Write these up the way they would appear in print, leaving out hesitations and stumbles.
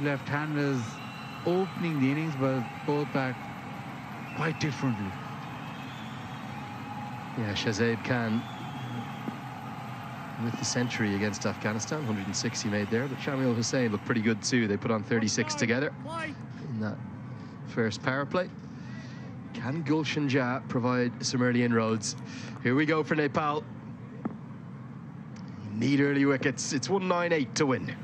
two left-handers opening the innings, but both bat quite differently. Yeah, Shahzaid Khan with the century against Afghanistan, 106 he made there, but Shamil Hussain looked pretty good too. They put on 36 together in that first power play. Can Gulshan Jah provide some early inroads? Here we go for Nepal. Need early wickets. It's 198 to win.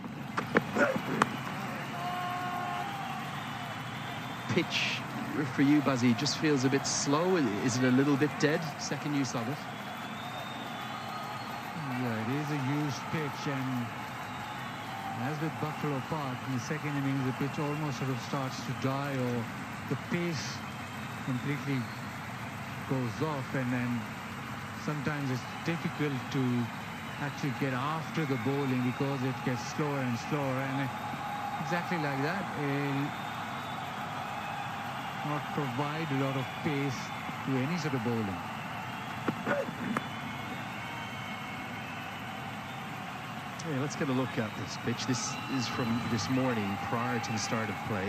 Pitch for you, Bazzi, just feels a bit slow. Is it a little bit dead? Second use of it. Yeah, it is a used pitch, and as with Buffalo Park, in the second innings, the pitch almost sort of starts to die, or the pace completely goes off, and then sometimes it's difficult to actually get after the bowling because it gets slower and slower, and exactly like that, it'll not provide a lot of pace to any sort of bowling. Yeah, let's get a look at this pitch. This is from this morning prior to the start of play.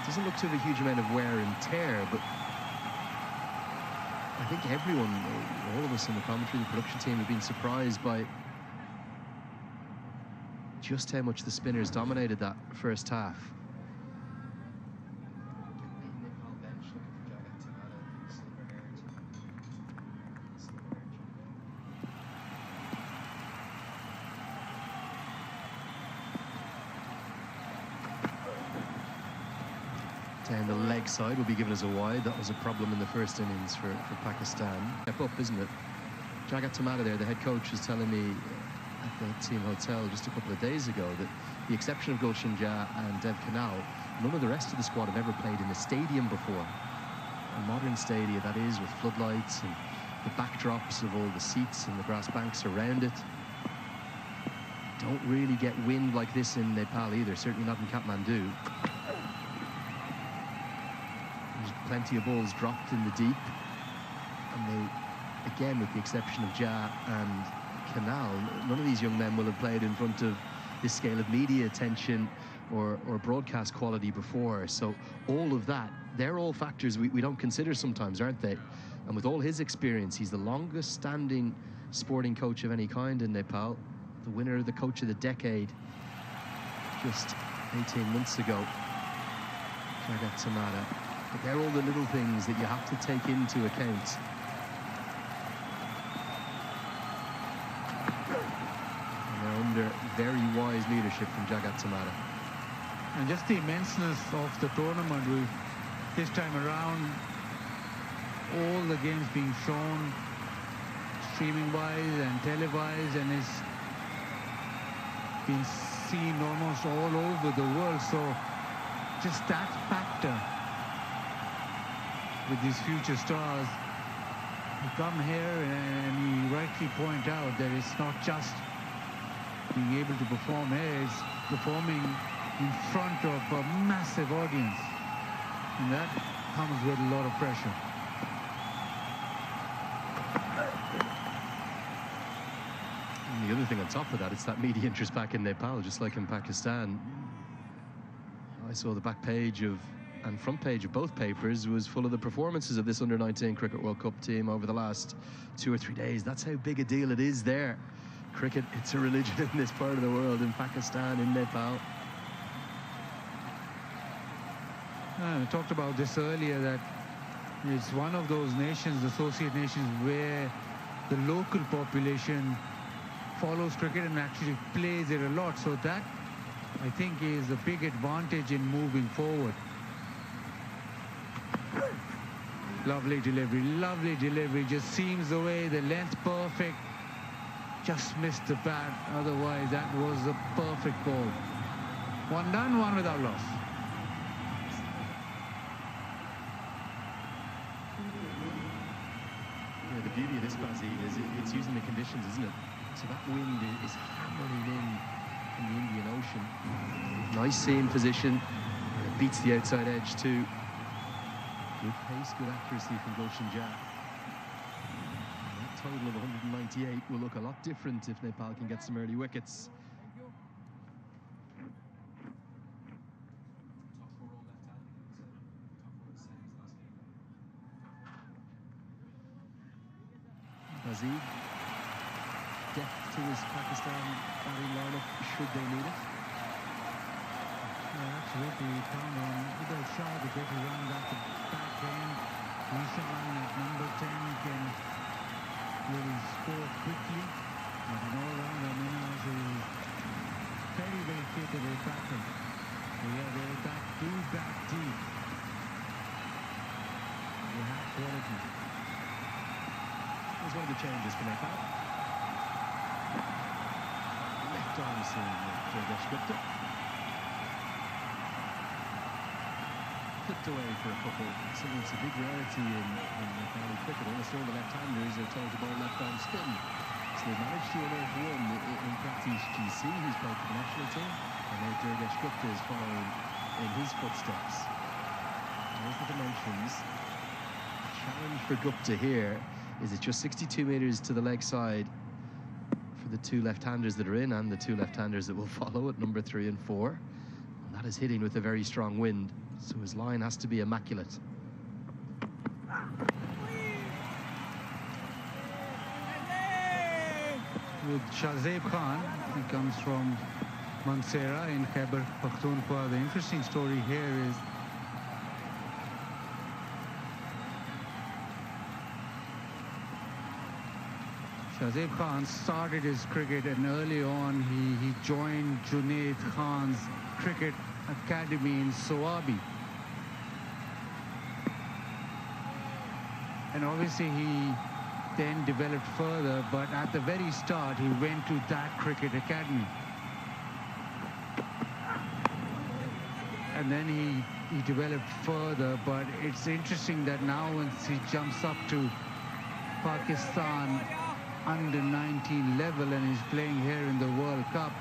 Doesn't look to have a huge amount of wear and tear, but I think everyone, all of us in the commentary, the production team, have been surprised by just how much the spinners dominated that first half. Down the leg side will be given as a wide. That was a problem in the first innings for Pakistan. Step up, isn't it? Jagat Tamata there, the head coach, was telling me at the team hotel just a couple of days ago that the exception of Gulshan Jah and Dev Kanal, none of the rest of the squad have ever played in a stadium before. A modern stadium, that is, with floodlights and the backdrops of all the seats and the grass banks around it. Don't really get wind like this in Nepal either, certainly not in Kathmandu. Plenty of balls dropped in the deep, and they, again, with the exception of Jah and Kanal, none of these young men will have played in front of this scale of media attention or broadcast quality before. So all of that, they're all factors we don't consider sometimes, aren't they? And with all his experience, he's the longest standing sporting coach of any kind in Nepal, the winner of the Coach of the Decade just 18 months ago, Jagat Tamata. But they're all the little things that you have to take into account. And they're under very wise leadership from Jagat Tamata. And just the immenseness of the tournament, with this time around, all the games being shown streaming-wise and televised, and it's been seen almost all over the world. So just that factor with these future stars who come here, and you rightly point out that it's not just being able to perform here, it's performing in front of a massive audience, and that comes with a lot of pressure. And the other thing on top of that, it's that media interest back in Nepal, just like in Pakistan. I saw the back page of and front page of both papers was full of the performances of this under-19 Cricket World Cup team over the last 2 or 3 days. That's how big a deal it is there. Cricket, it's a religion in this part of the world, in Pakistan, in Nepal. I talked about this earlier, that it's one of those nations, associate nations, where the local population follows cricket and actually plays it a lot. So that, I think, is a big advantage in moving forward. Lovely delivery, just seams away, the length perfect, just missed the bat, otherwise that was a perfect ball. One done, one without loss. Yeah, the beauty of this, Bazzi, is it's using the conditions, isn't it? So that wind is hammering in from the Indian Ocean. Nice seam position, it beats the outside edge too. Good pace, good accuracy from Gulshan Jah. That total of 198 will look a lot different if Nepal can get some early wickets. Bazid. Depth to his Pakistan batting lineup should they need it. Yeah, absolutely. Count on either shot to get around at the back end. Ishan at number 10 can really score quickly. But an all-rounder, Minaj is very, very capable batter. So yeah, they're back deep. They have quality. Here's one of the changes for Nepal. Left arm seam with Jagdish Gupta. Flipped away for a couple. Something that's a big rarity in Nepali cricket. Almost all the left-handers are told to bowl left-arm spin. So they managed to unearth one in Pratish GC, who's played for the national team. And now Jagdish Gupta is following in his footsteps. There's the dimensions. The challenge for Gupta here is it's just 62 metres to the leg side for the two left-handers that are in and the two left-handers that will follow at number 3 and 4. And that is hitting with a very strong wind, so his line has to be immaculate. With Shahzeb Khan, he comes from Mansehra in Khyber Pakhtunkhwa. The interesting story here is Shahzeb Khan started his cricket, and early on he joined Junaid Khan's cricket academy in Soabi. And obviously he then developed further, but at the very start he went to that cricket academy. And then he developed further, but it's interesting that now once he jumps up to Pakistan under 19 level and he's playing here in the World Cup,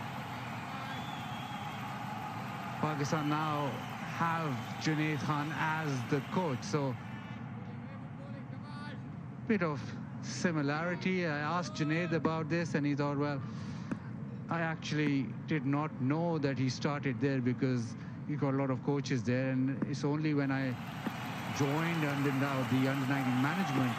Pakistan now have Junaid Khan as the coach, so bit of similarity. I asked Junaid about this and he thought, well, I actually did not know that he started there because he got a lot of coaches there, and it's only when I joined under now the under-19 management,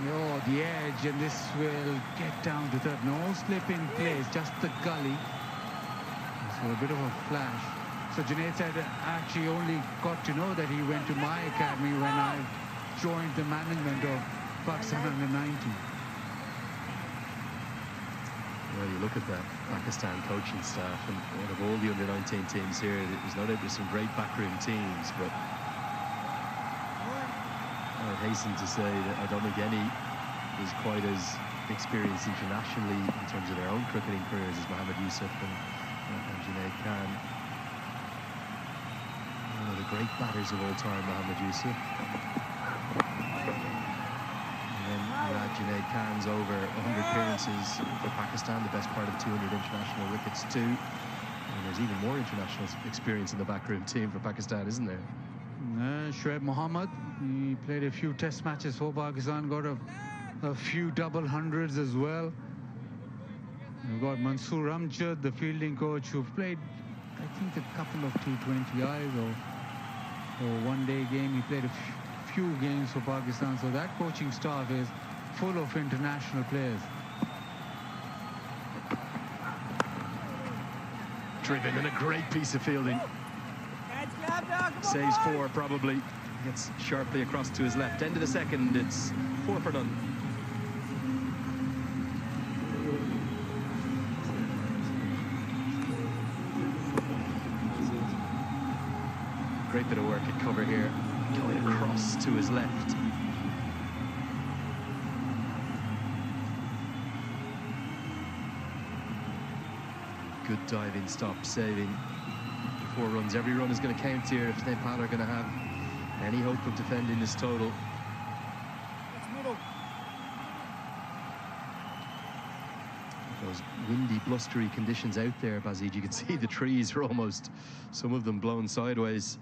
oh, the edge, and this will get down to third. No slip in place, just the gully. So a bit of a flash. So Junaid said I actually only got to know that he went to my academy when I joined the management of Pakistan under-19. Well, you look at that Pakistan coaching staff, and out of all the under-19 teams here, there's no doubt there's some great backroom teams, but I would hasten to say that I don't think any is quite as experienced internationally in terms of their own cricketing careers as Mohammad Yusuf and Junaid Khan. One of the great batters of all time, Mohammad Yusuf. Junaid Khan's over 100 appearances for Pakistan, the best part of 200 international wickets too. And there's even more international experience in the backroom team for Pakistan, isn't there? Shoaib Mohammad, he played a few test matches for Pakistan, got a few double hundreds as well. We've got Mansoor Amjad, the fielding coach, who played, I think, a couple of T20Is or one-day game. He played a few games for Pakistan, so that coaching staff is full of international players. Driven, and a great piece of fielding. Saves 4 probably. Gets sharply across to his left. End of the second, it's 4 for none. Great bit of work at cover here. Going across to his left. Good diving stop, saving 4 runs. Every run is going to count here if Nepal are going to have any hope of defending this total. Those windy, blustery conditions out there, Bazid, you can see the trees are almost, some of them blown sideways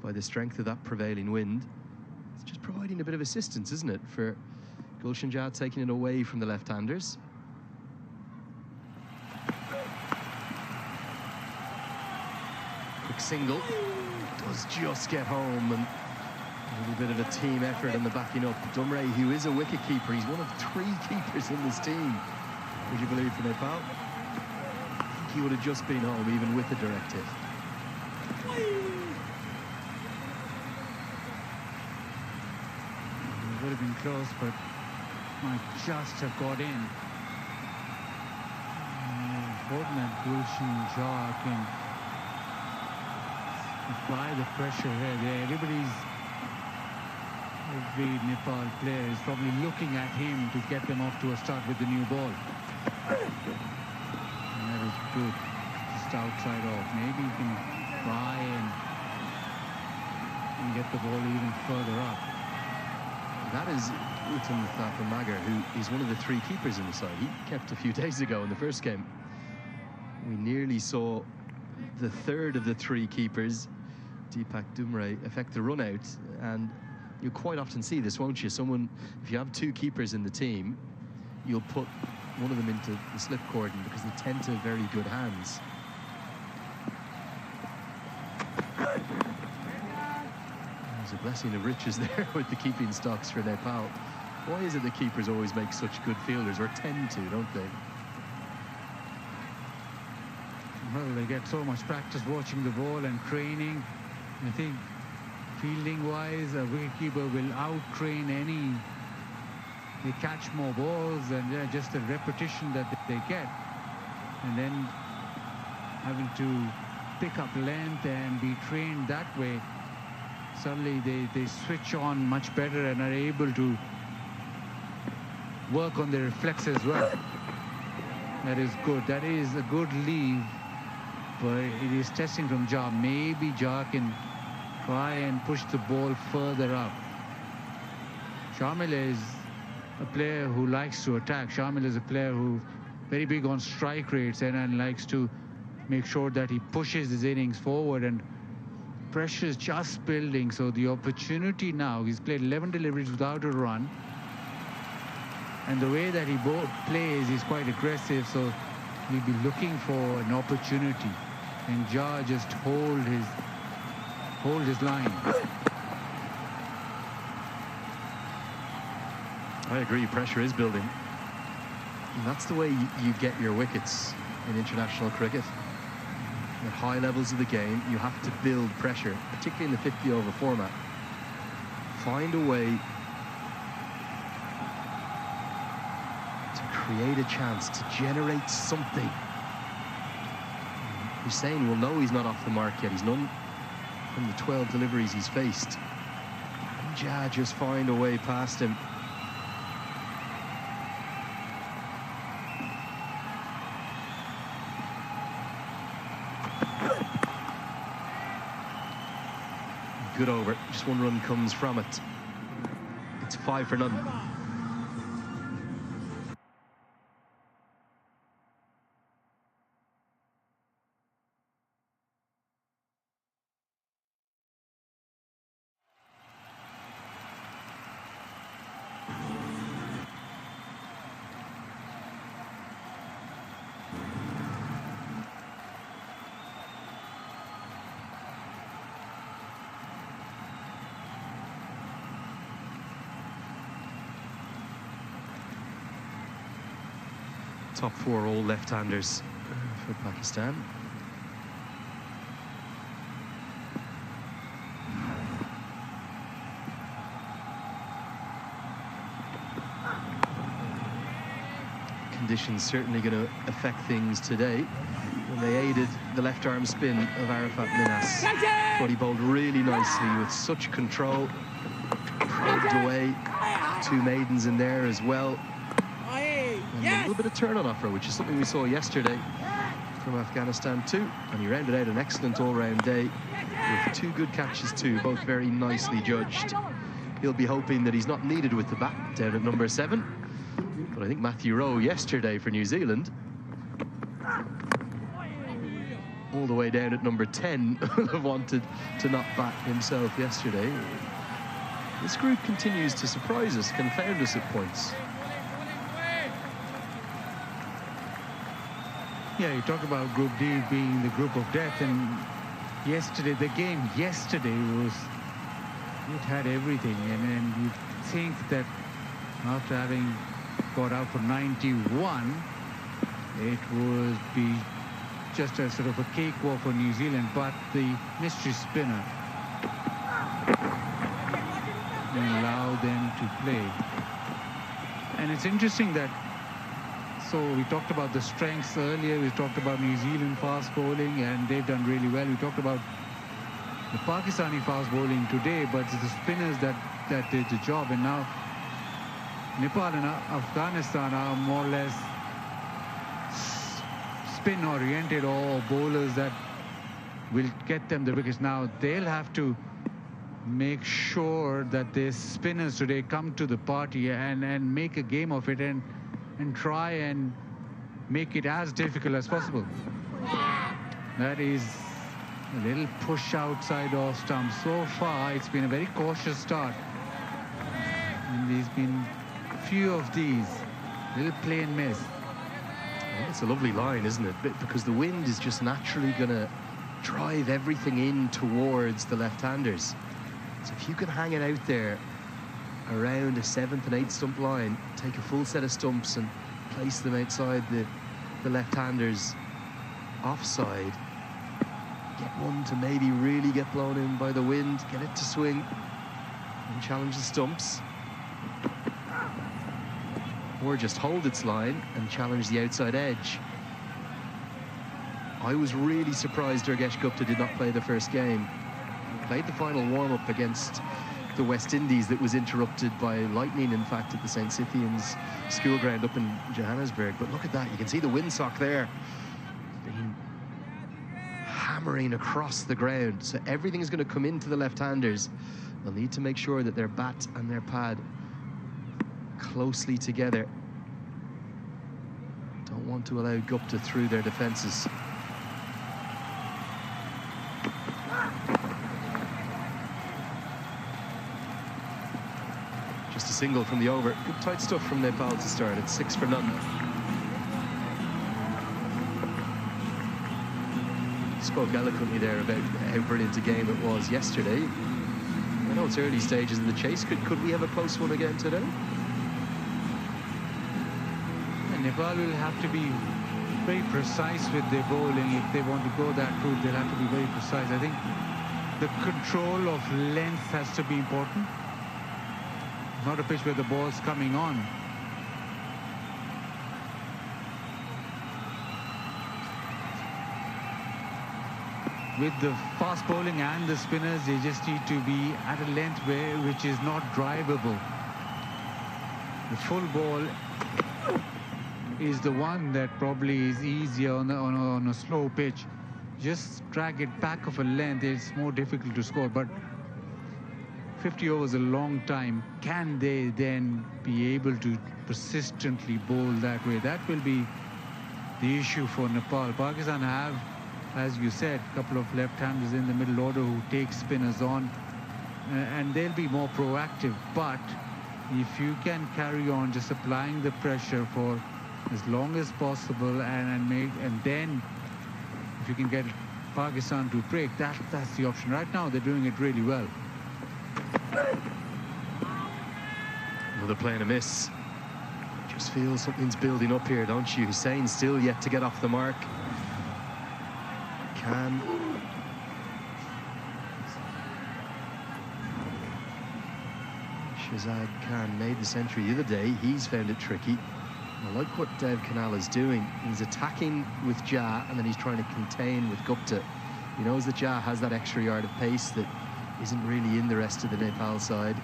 by the strength of that prevailing wind. It's just providing a bit of assistance, isn't it, for Gulshan Jah taking it away from the left-handers. Quick single, does just get home, and little bit of a team effort in the backing up. Dumray, who is a wicket keeper, he's one of 3 keepers in this team. Would you believe, for Nepal? I think he would have just been home even with the directive. It would have been close, but might just have got in. Important that Gulshan Jha can apply the pressure here. Every Nepal player is probably looking at him to get them off to a start with the new ball. And that is good. Just outside off. Maybe he can try and get the ball even further up. That is Uttam Thapamagar, who is one of the 3 keepers in the side. He kept a few days ago in the first game. We nearly saw the 3rd of the 3 keepers, Deepak Dumray, affect the run out. And you'll quite often see this, won't you? If you have 2 keepers in the team, you'll put one of them into the slip cordon because they tend to have very good hands. There's a blessing of riches there with the keeping stocks for Nepal. Why is it that keepers always make such good fielders, or tend to, don't they? Well, they get so much practice watching the ball and training. I think fielding-wise, a wicketkeeper will out-train any. They catch more balls, and just the repetition that they get, and then having to pick up length and be trained that way. Suddenly they switch on much better and are able to work on their reflexes as well. That is good. That is a good leave, but it is testing from Jha. Maybe Jha can try and push the ball further up. Shamil is a player who likes to attack. Shamil is a player who very big on strike rates and likes to make sure that he pushes his innings forward, and pressure is just building. So the opportunity now, he's played 11 deliveries without a run, and the way that he plays is quite aggressive, so he'll be looking for an opportunity, and Jha just hold his line. I agree, pressure is building. And that's the way you get your wickets in international cricket. At high levels of the game, you have to build pressure, particularly in the 50-over format. Find a way to create a chance, to generate something. Hussain will know he's not off the mark yet. He's none from the 12 deliveries he's faced. And Jha just find a way past him. Good over. Just 1 run comes from it. It's 5 for none. Top 4 all left-handers for Pakistan. Conditions certainly going to affect things today. When they aided the left-arm spin of Arafat Minas, but he bowled really nicely with such control. Probed away, 2 maidens in there as well. And a little bit of turn on offer, which is something we saw yesterday from Afghanistan too. And he rounded out an excellent all-round day with 2 good catches too, both very nicely judged. He'll be hoping that he's not needed with the bat down at number 7. But I think Matthew Rowe yesterday for New Zealand, all the way down at number 10, would have wanted to not bat himself yesterday. This group continues to surprise us, confound us at points. Yeah, you talk about Group D being the group of death, and the game yesterday was it had everything, and you think that after having got out for 91, it would be just a sort of a cakewalk for New Zealand, but the mystery spinner allowed them to play. And it's interesting that, so we talked about the strengths earlier, we talked about New Zealand fast bowling, and they've done really well. We talked about the Pakistani fast bowling today, but it's the spinners that did the job. And now Nepal and Afghanistan are more or less spin oriented, or bowlers that will get them the wickets. Now they'll have to make sure that their spinners today come to the party and make a game of it, and try and make it as difficult as possible. That is a little push outside off stump. So far it's been a very cautious start, and there's been few of these little play and miss. Well, it's a lovely line, isn't it? Because the wind is just naturally going to drive everything in towards the left-handers. So if you can hang it out there around a 7th and 8th stump line, take a full set of stumps and place them outside the left-handers offside, get one to maybe really get blown in by the wind, get it to swing and challenge the stumps, or just hold its line and challenge the outside edge. I was really surprised Durgesh Gupta did not play the first game. He played the final warm-up against the West Indies that was interrupted by lightning, in fact, at the St. Cythian's school ground up in Johannesburg. But look at that, you can see the windsock there being hammering across the ground. So everything is going to come into the left-handers. They'll need to make sure that their bat and their pad closely together. Don't want to allow Gupta through their defences. Just a single from the over. Good tight stuff from Nepal to start. It's 6 for none. Spoke eloquently there about how brilliant a game it was yesterday. I know it's early stages of the chase. Could we have a close one again today? Nepal will have to be very precise with their bowling. If they want to go that route, they'll have to be very precise. I think the control of length has to be important. Not a pitch where the ball's coming on. With the fast bowling and the spinners, they just need to be at a length which is not drivable. The full ball is the one that probably is easier on a slow pitch. Just drag it back of a length, it's more difficult to score. But 50 overs a long time. Can they then be able to persistently bowl that way? That will be the issue for Nepal. Pakistan have, as you said, a couple of left-handers in the middle order who take spinners on, and they'll be more proactive. But if you can carry on just applying the pressure for as long as possible, and then if you can get Pakistan to break, that's the option. Right now they're doing it really well. Another play and a miss. Just feel something's building up here, don't you? Hussain still yet to get off the mark. Khan. Shahzad Khan made the century the other day. He's found it tricky. I like what Dev Kanal is doing. He's attacking with Jah, and then he's trying to contain with Gupta. He knows that Jah has that extra yard of pace that isn't really in the rest of the Nepal side.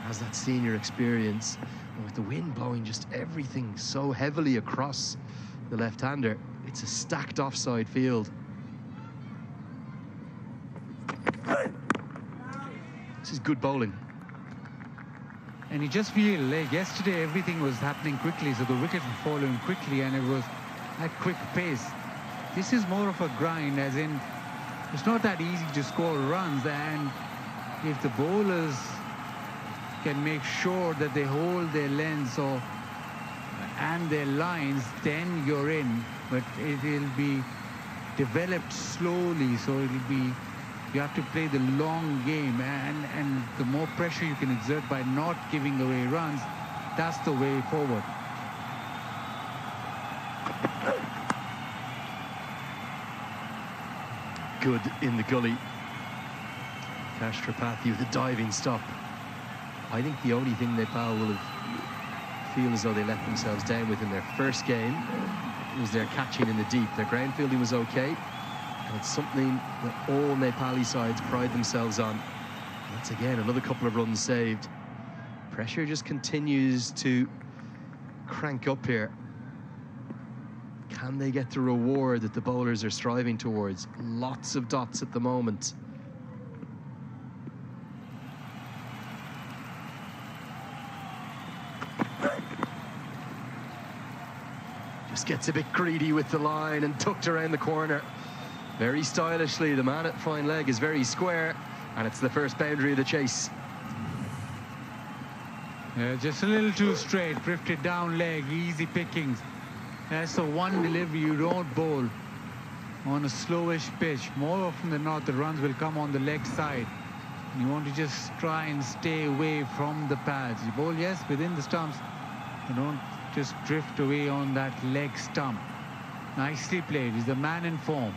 Has that senior experience. And with the wind blowing just everything so heavily across the left-hander, it's a stacked offside field. This is good bowling. And you just feel like yesterday everything was happening quickly, so the wickets were falling quickly, and it was at quick pace. This is more of a grind, as in it's not that easy to score runs, and if the bowlers can make sure that they hold their lengths and their lines, then you're in. But it will be developed slowly, so it'll be You have to play the long game, and the more pressure you can exert by not giving away runs, that's the way forward. Good in the gully. Kashtrapathy with a diving stop. I think the only thing Nepal will have feel as though they let themselves down with in their first game was their catching in the deep. Their ground fielding was okay, and it's something that all Nepali sides pride themselves on. That's again another couple of runs saved. Pressure just continues to crank up here. Can they get the reward that the bowlers are striving towards? Lots of dots at the moment. Just gets a bit greedy with the line and tucked around the corner. Very stylishly, the man at fine leg is very square, and it's the first boundary of the chase. Yeah, just a little too straight, drifted down leg, easy pickings. That's the one delivery you don't bowl on a slowish pitch. More often than not, the runs will come on the leg side. You want to just try and stay away from the pads. You bowl, yes, within the stumps. You don't just drift away on that leg stump. Nicely played. He's the man in form.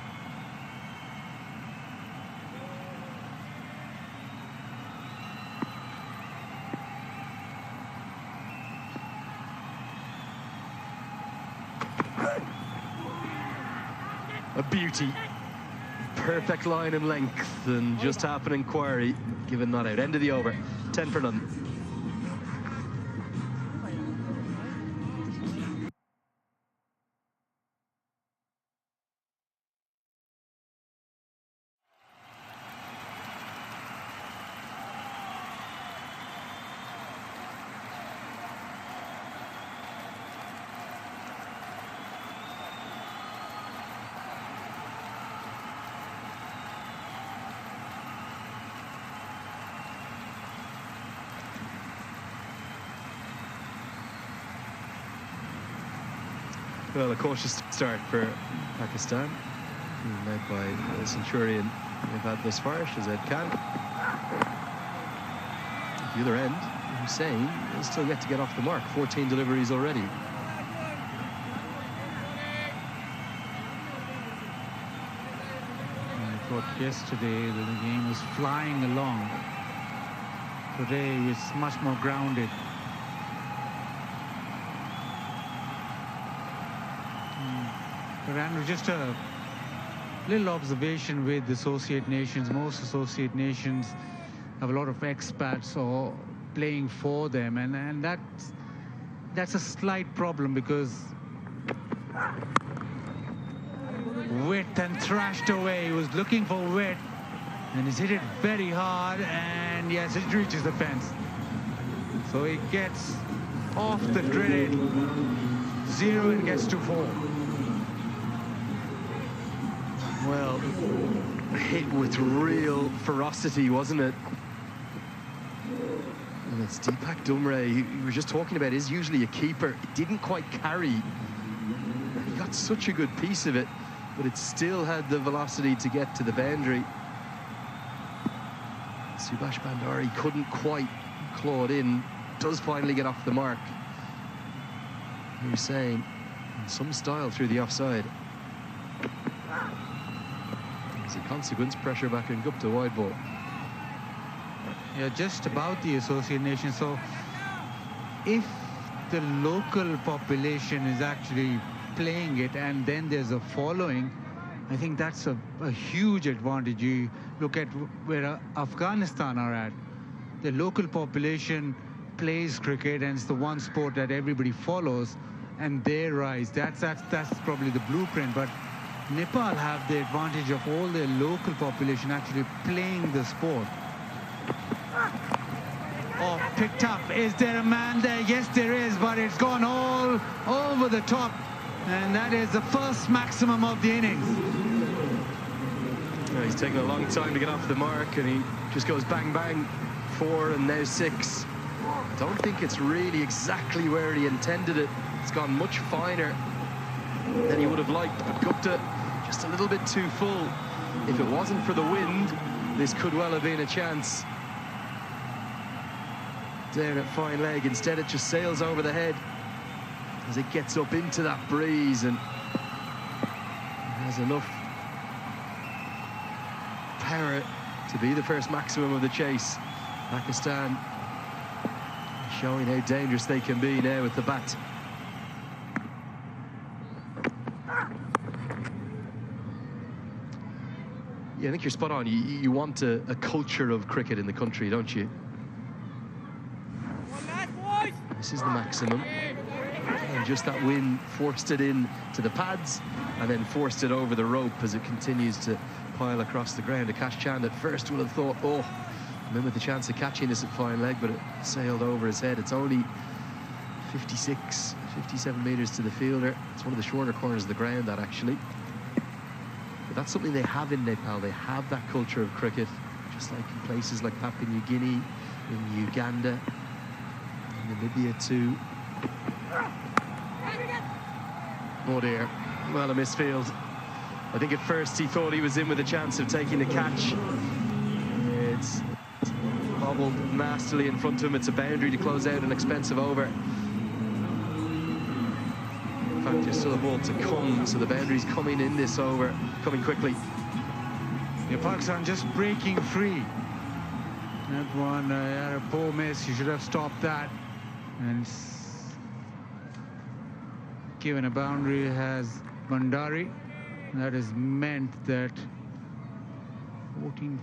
A beauty. Perfect line and length, and just half an inquiry given not out. End of the over. 10 for none. Well, a cautious start for Pakistan, led by the centurion they've had thus far, Shazad Khan. At the other end, Hussain is still yet to get off the mark. 14 deliveries already. I thought yesterday that the game was flying along. Today it's much more grounded. And just a little observation with the associate nations. Most associate nations have a lot of expats or playing for them, and that's a slight problem, because width and thrashed away. He was looking for width, and he's hit it very hard, and yes, it reaches the fence. So he gets off the dreaded 0 and gets to 4. Well, hit with real ferocity, wasn't it? And it's Deepak Dumre, we were just talking about, is usually a keeper. It didn't quite carry. He got such a good piece of it, but it still had the velocity to get to the boundary. Subhash Bandari couldn't quite claw it in. Does finally get off the mark. You're saying, in some style through the offside. As a consequence, pressure back in Gupta, wide ball. Yeah, just about the associate nation. So if the local population is actually playing it and then there's a following, I think that's a huge advantage. You look at where Afghanistan are at. The local population plays cricket, and it's the one sport that everybody follows, and they rise. That's probably the blueprint. But Nepal have the advantage of all their local population actually playing the sport. Oh, picked up. Is there a man there? Yes, there is, but it's gone all over the top. And that is the first maximum of the innings. Yeah, he's taken a long time to get off the mark, and he just goes bang, bang. 4 and now 6. I don't think it's really exactly where he intended it. It's gone much finer than he would have liked, but Gupta just a little bit too full. If it wasn't for the wind, this could well have been a chance. Down at fine leg, instead it just sails over the head as it gets up into that breeze and has enough power to be the first maximum of the chase. Pakistan showing how dangerous they can be now with the bat. Yeah, I think you're spot on. You want a culture of cricket in the country, don't you? This is the maximum. And just that win forced it in to the pads and then forced it over the rope as it continues to pile across the ground. Akash Chand at first would have thought, oh, I'm in with the chance of catching this at fine leg, but it sailed over his head. It's only 56, 57 metres to the fielder. It's one of the shorter corners of the ground, that actually. But that's something they have in Nepal. They have that culture of cricket, just like in places like Papua New Guinea, in Uganda, in Namibia too. Oh dear, well, a misfield. I think at first he thought he was in with a chance of taking the catch. It's bobbled nastily in front of him. It's a boundary to close out an expensive over. In fact, there's still a ball to come, so the boundary's coming in this over, coming quickly. Yeah, Pakistan just breaking free. That one had a poor miss. You should have stopped that. And given a boundary has Bandari. That has meant that 14,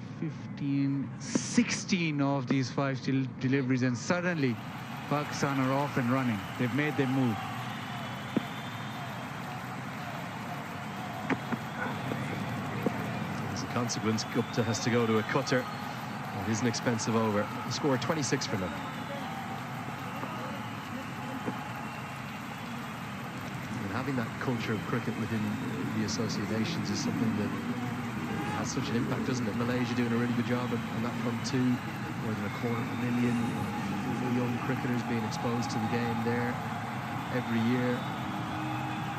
15, 16 of these 5 deliveries, and suddenly Pakistan are off and running. They've made their move. As a consequence, Gupta has to go to a cutter. It is an expensive over. The score 26 for them. Having that culture of cricket within the associations is something that has such an impact, doesn't it? Malaysia doing a really good job on that front too. More than 250,000 young cricketers being exposed to the game there every year.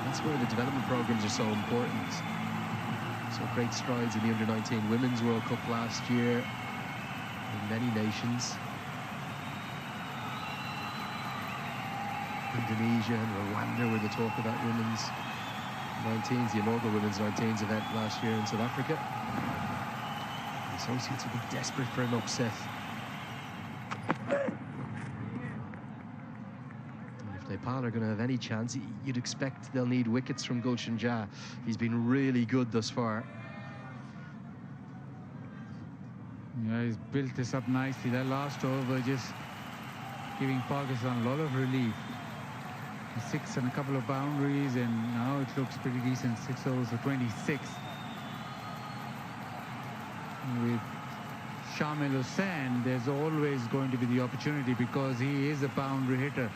That's where the development programs are so important. So great strides in the Under-19 Women's World Cup last year in many nations. Indonesia and Rwanda were the talk of that women's 19s, the inaugural women's 19s event last year in South Africa. The associates will be desperate for an upset. And if Nepal are going to have any chance, you'd expect they'll need wickets from Gulshan Jah. He's been really good thus far. Yeah, he's built this up nicely. That last over just giving Pakistan a lot of relief. 6 and a couple of boundaries, and now it looks pretty decent. 6 overs for 26. With Shamil Hussain, there's always going to be the opportunity because he is a boundary hitter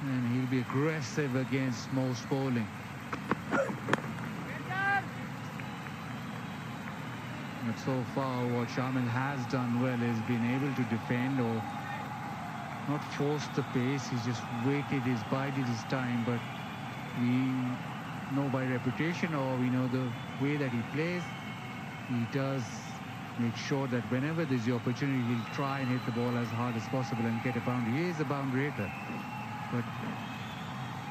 and he'll be aggressive against most bowling. But so far what Shamil has done well is been able to defend or not forced the pace. He's just waited, he's bided his time, but we know by reputation, or we know the way that he plays, he does make sure that whenever there's the opportunity, he'll try and hit the ball as hard as possible and get a boundary. He is a boundary hitter, but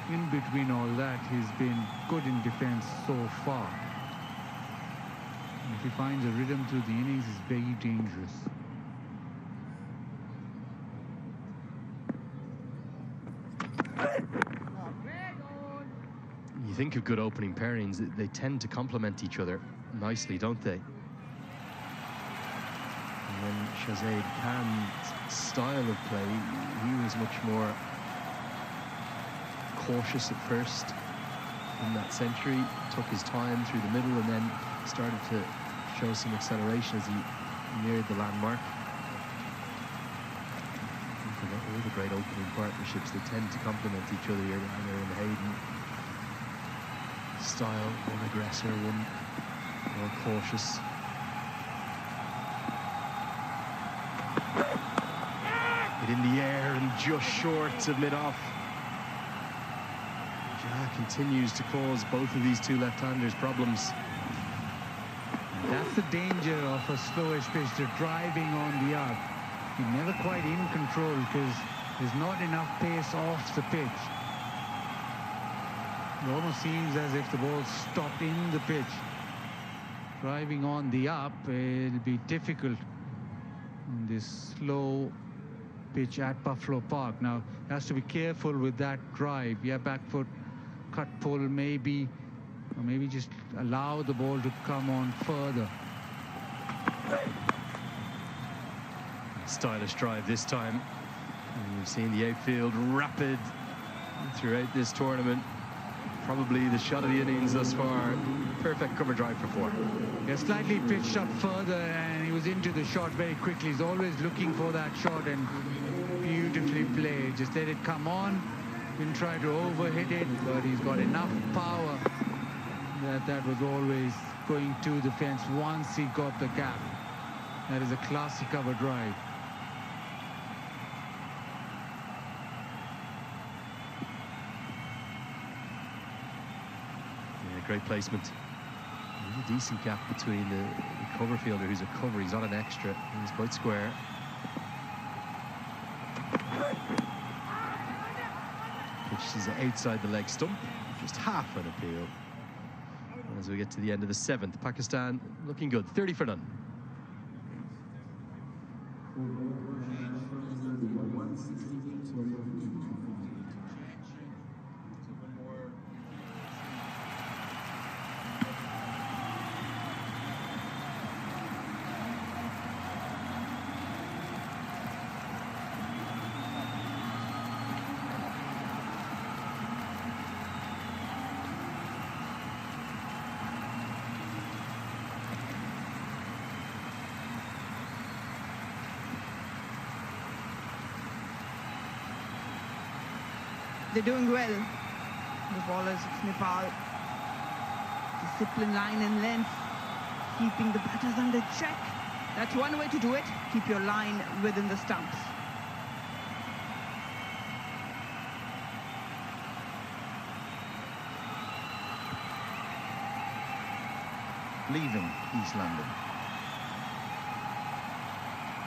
in between all that, he's been good in defense so far. If he finds a rhythm through the innings, he's very dangerous. You think of good opening pairings, they tend to complement each other nicely, don't they? And then Shahzaid Khan's style of play, he was much more cautious at first in that century, took his time through the middle and then started to show some acceleration as he neared the landmark. All the great opening partnerships, they tend to complement each other. You're and Hayden style, one aggressor, one more cautious. It in the air and just short of mid-off. Jah continues to cause both of these two left-handers problems. That's the danger of a slowish pitch, to driving on the up. You're never quite in control because there's not enough pace off the pitch. It almost seems as if the ball's stopped in the pitch. Driving on the up, it'll be difficult on this slow pitch at Buffalo Park. Now, has to be careful with that drive. Yeah, back foot, cut pull maybe, or maybe just allow the ball to come on further. Stylish drive this time. And we've seen the outfield rapid throughout this tournament. Probably the shot of the innings thus far. Perfect cover drive for 4. Yeah, slightly pitched up further, and he was into the shot very quickly. He's always looking for that shot, and beautifully played. Just let it come on. Didn't try to overhit it, but he's got enough power that was always going to the fence once he got the gap. That is a classic cover drive. Yeah, great placement. There's a decent gap between the cover fielder, who's a cover. He's not an extra. He's quite square. Pitch is outside the leg stump. Just half an appeal. As we get to the end of the 7th, Pakistan looking good. 30 for none. They're doing well, the ballers of Nepal. Discipline, line and length, keeping the batters under check. That's one way to do it. Keep your line within the stumps. Leaving East London.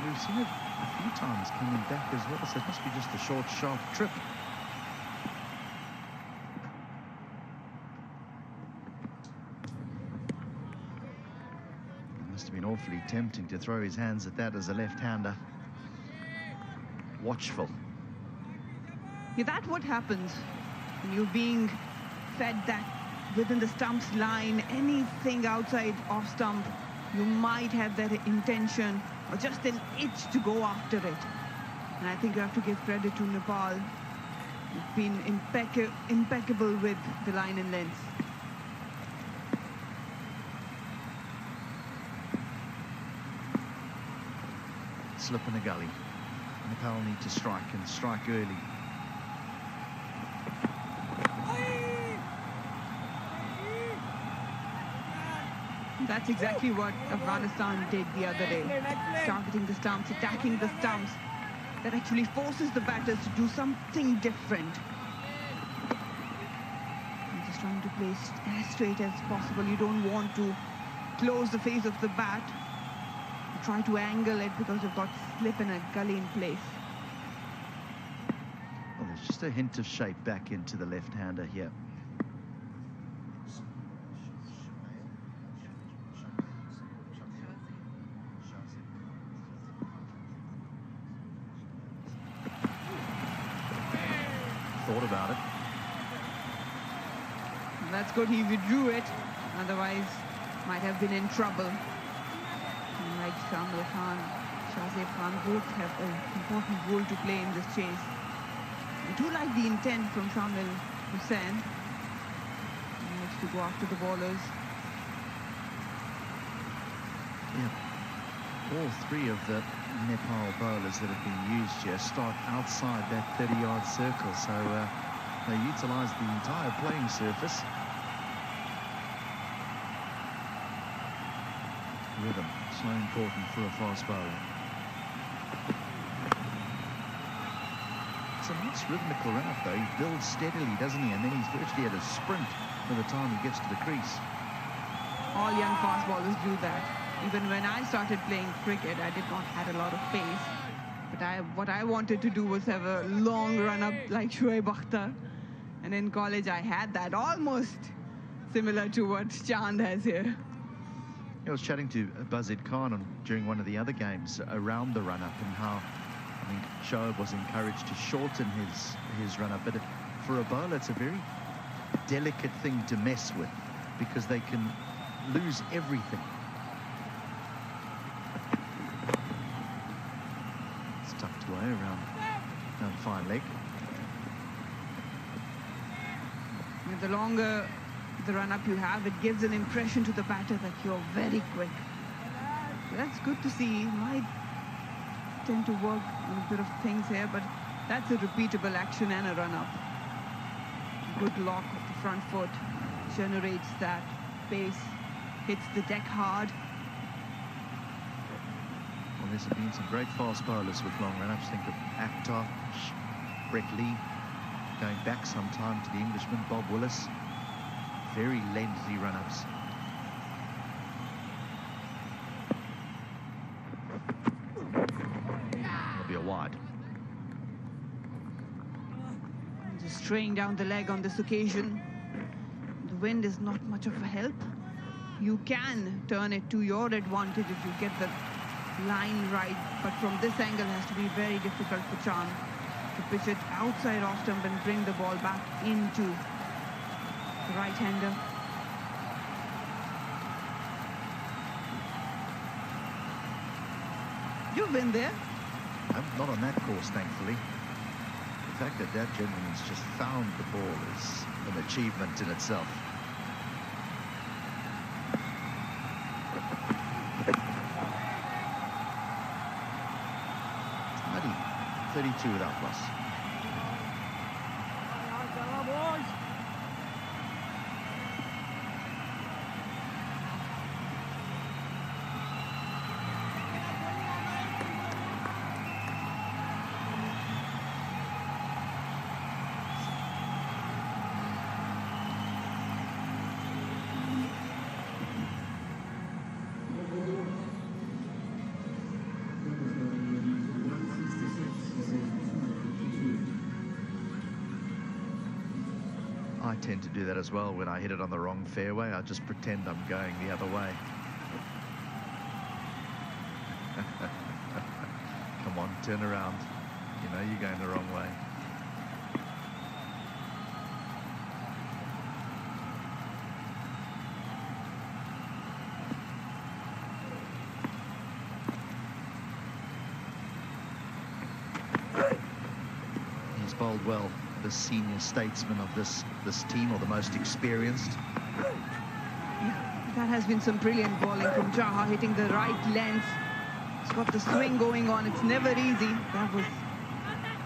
We've seen it a few times coming back as well, so it must be just a short, sharp trip. Awfully tempting to throw his hands at that as a left-hander. Watchful. Yeah, that's what happens when you're being fed that within the stumps line. Anything outside off stump, you might have that intention or just an itch to go after it. And I think you have to give credit to Nepal. They've been impeccable with the line and length. Slip in the gully. Nepal need to strike, and strike early. That's exactly what Afghanistan did the other day. Targeting the stumps, attacking the stumps. That actually forces the batters to do something different. And just trying to play as straight as possible. You don't want to close the face of the bat. Try to angle it because you've got slip and a gully in place. Well, there's just a hint of shape back into the left-hander here. Thought about it. That's good, he withdrew it. Otherwise, might have been in trouble. Like Shamil Khan, Shahzeb Khan both have an important role to play in this chase. I do like the intent from Shamil Hussain. He likes to go after the ballers. Yeah. All three of the Nepal bowlers that have been used here start outside that 30-yard circle, so they utilise the entire playing surface. Rhythm, so important for a fast bowler. It's a nice rhythmical route though. He builds steadily, doesn't he? And then he's virtually at a sprint by the time he gets to the crease. All young fast bowlers do that. Even when I started playing cricket, I did not have a lot of pace. But what I wanted to do was have a long run-up like Shoaib Akhtar. And in college, I had that, almost similar to what Chand has here. I was chatting to Bazid Khan during one of the other games around the run-up, and how, I mean, Shoaib was encouraged to shorten his run-up, but for a bowler, it's a very delicate thing to mess with, because they can lose everything. It's tucked away around fine leg. The longer the run-up you have, it gives an impression to the batter that you're very quick. That's good to see. Might tend to work on a bit of things here, but that's a repeatable action and a run-up. Good lock of the front foot generates that pace, hits the deck hard. Well, there's been some great fast bowlers with long run-ups. Think of Akhtar, Brett Lee, going back some time to the Englishman, Bob Willis. Very lengthy run-ups. It'll be a wide. Just straying down the leg on this occasion. The wind is not much of a help. You can turn it to your advantage if you get the line right, but from this angle has to be very difficult for Chand to pitch it outside off stump and bring the ball back into the right-hander. You've been there. I'm not on that course, thankfully. The fact that that gentleman's just found the ball is an achievement in itself. Tidy, 32 without loss. I tend to do that as well. When I hit it on the wrong fairway, I just pretend I'm going the other way. Come on, turn around. You know you're going the wrong way. He's bowled well. The senior statesman of this team, or the most experienced. Yeah, that has been some brilliant bowling from Jaha, hitting the right length. It's got the swing going on. It's never easy. That was,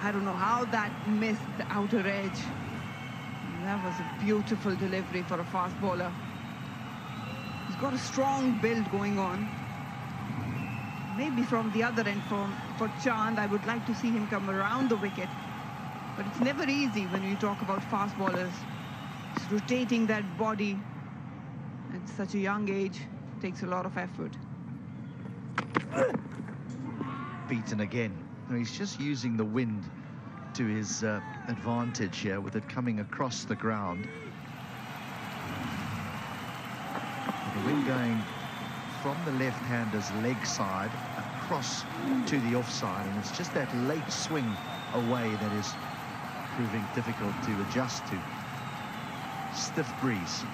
I don't know how that missed the outer edge. That was a beautiful delivery for a fast bowler. He's got a strong build going on. Maybe from the other end, for Chand, I would like to see him come around the wicket. But it's never easy when you talk about fast bowlers. Just rotating that body at such a young age takes a lot of effort. Beaten again. He's just using the wind to his advantage here, with it coming across the ground. The wind going from the left-hander's leg side across to the offside, and it's just that late swing away that is proving difficult to adjust to. Stiff breeze.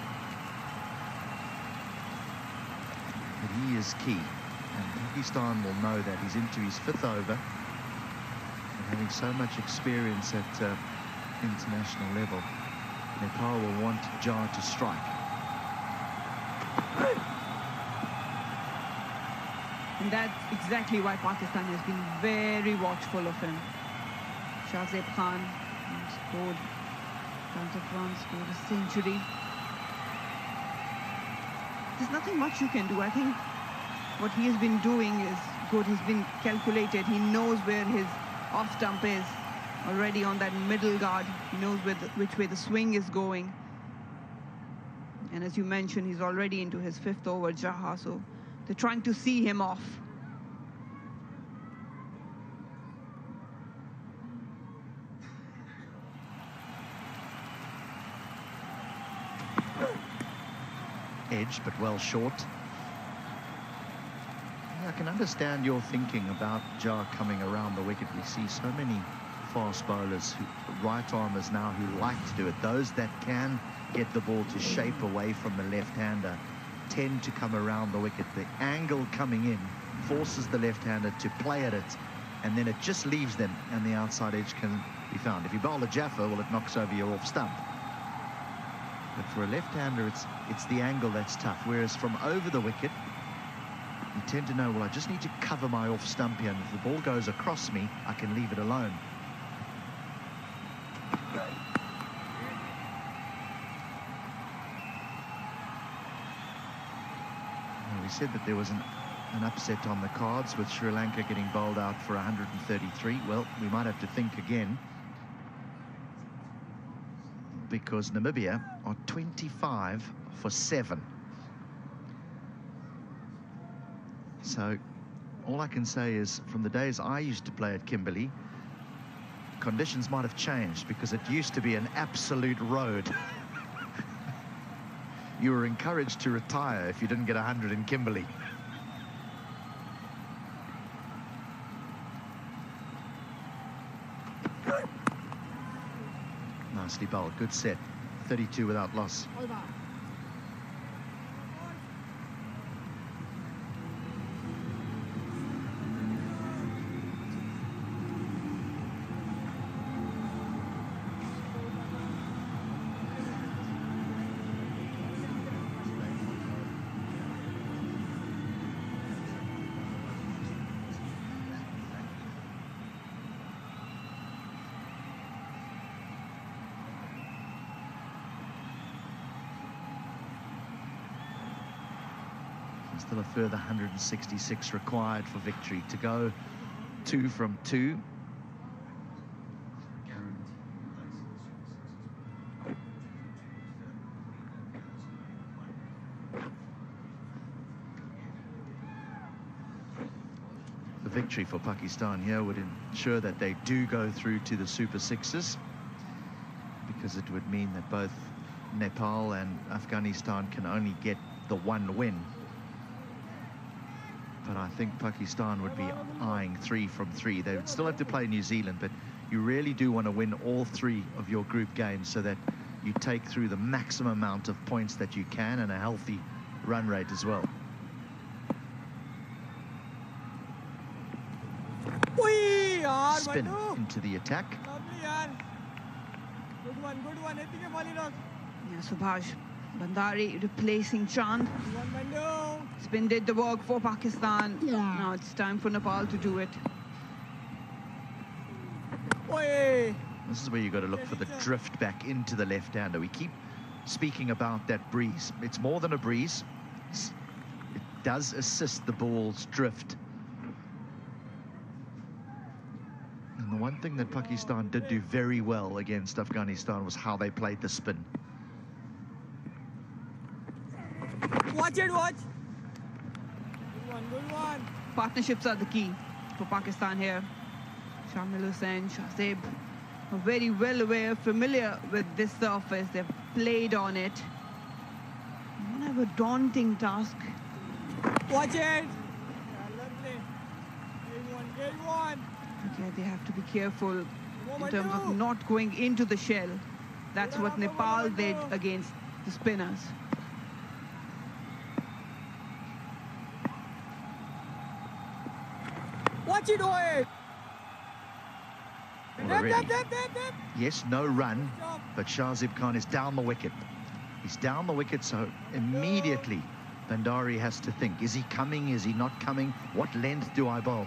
But he is key, and Pakistan will know that. He's into his 5th over, and having so much experience at international level, Nepal will want Jar to strike. And that's exactly why Pakistan has been very watchful of him. Shahzeb Khan scored tons of runs, scored a century. There's nothing much you can do. I think what he has been doing is good. He's been calculated. He knows where his off stump is already on that middle guard. He knows which way the swing is going. And as you mentioned, he's already into his 5th over, Jaha, so they're trying to see him off. Edge, but well short. I can understand your thinking about Jar coming around the wicket. We see so many fast bowlers, right-armers now, who like to do it. Those that can get the ball to shape away from the left-hander tend to come around the wicket. The angle coming in forces the left-hander to play at it, and then it just leaves them, and the outside edge can be found. If you bowl a Jaffa, well, it knocks over your off stump. But for a left-hander, it's the angle that's tough. Whereas from over the wicket, you tend to know, well, I just need to cover my off stump here, and if the ball goes across me, I can leave it alone. Well, we said that there was an upset on the cards with Sri Lanka getting bowled out for 133. Well, we might have to think again, because Namibia are 25 for 7. So all I can say is, from the days I used to play at Kimberley, conditions might have changed, because it used to be an absolute road. You were encouraged to retire if you didn't get 100 in Kimberley. Nicely bowled, good set. 32 without loss. Still a further 166 required for victory to go 2 from 2. The victory for Pakistan here would ensure that they do go through to the Super Sixes, because it would mean that both Nepal and Afghanistan can only get the 1 win. But I think Pakistan would be eyeing 3 from 3. They would still have to play New Zealand, but you really do want to win all 3 of your group games so that you take through the maximum amount of points that you can, and a healthy run rate as well. Spin into the attack. Yeah, Subhash Bandari replacing Chand. Spin did the work for Pakistan. Now it's time for Nepal to do it. This is where you've got to look for the drift back into the left-hander. We keep speaking about that breeze. It's more than a breeze. It does assist the ball's drift. And the one thing that Pakistan did do very well against Afghanistan was how they played the spin. Watch it, watch. Good one. Partnerships are the key for Pakistan here. Shamil Hussain, Shahzeb are very well aware, familiar with this surface. They've played on it. They don't have a daunting task. Watch it. Yeah, lovely. Game one. Okay, they have to be careful in terms of not going into the shell. That's what Nepal did against the spinners. Watch it, Oye. Yes, no run, but Shahzeb Khan is down the wicket. He's down the wicket, so immediately Bandari has to think, is he coming, is he not coming, what length do I bowl?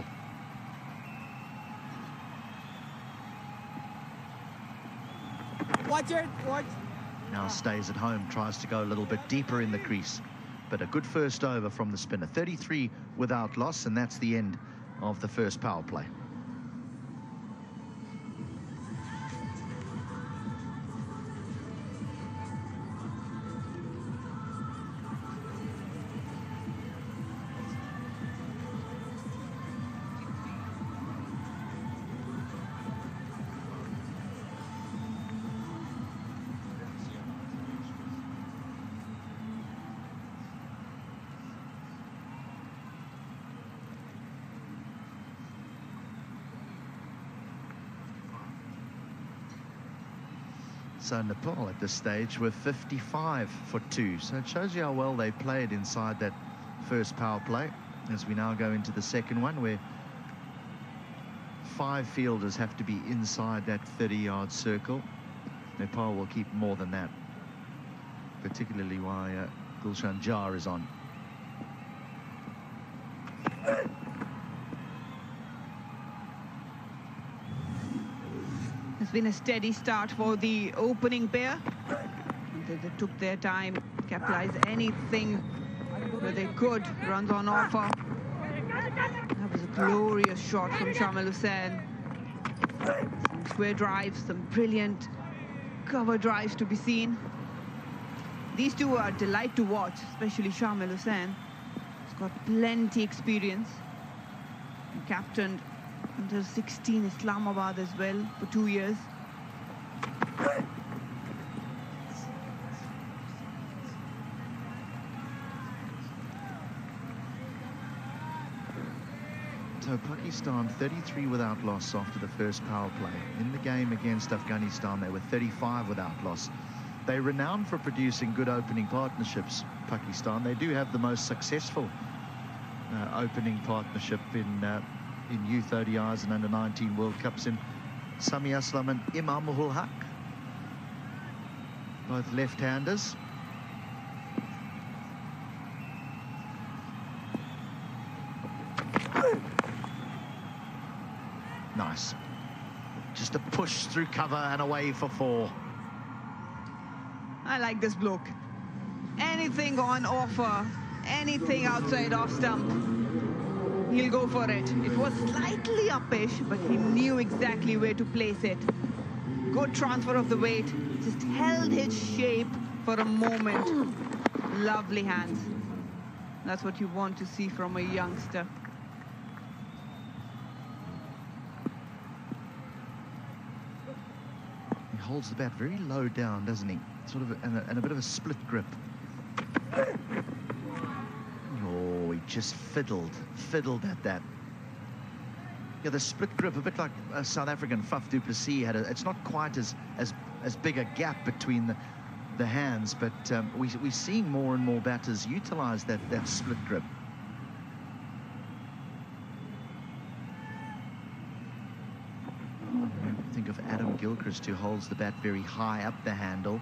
Watch it, watch. Now stays at home, tries to go a little bit deeper in the crease, but a good first over from the spinner. 33 without loss, and that's the end of the first power play. So Nepal at this stage were 55 for 2. So it shows you how well they played inside that first power play, as we now go into the second one, where 5 fielders have to be inside that 30-yard circle. Nepal will keep more than that, particularly while Gulshan Jar is on. It's been a steady start for the opening pair. They took their time, capitalized anything where they could. Runs on offer. That was a glorious shot from Shamil Hussain. Some square drives, some brilliant cover drives to be seen. These two are a delight to watch, especially Shamil Hussain. He's got plenty experience. He captained under 16 Islamabad as well for 2 years. So Pakistan 33 without loss after the first power play. In the game against Afghanistan, they were 35 without loss. They're renowned for producing good opening partnerships, Pakistan. They do have the most successful opening partnership in youth ODIs and under-19 World Cups in Sami Aslam and Imamul Haq, both left-handers. Nice. Just a push through cover and away for 4. I like this bloke. Anything on offer, anything outside off stump, he'll go for it. It was slightly uppish, but he knew exactly where to place it. Good transfer of the weight, just held his shape for a moment. Lovely hands. That's what you want to see from a youngster. He holds the bat very low down, doesn't he? Sort of, and a bit of a split grip. Oh, he just fiddled at that. Yeah, the split grip, a bit like South African Faf du Plessis had. It's not quite as big a gap between the hands, but we're seeing more and more batters utilize that split grip. Think of Adam Gilchrist, who holds the bat very high up the handle.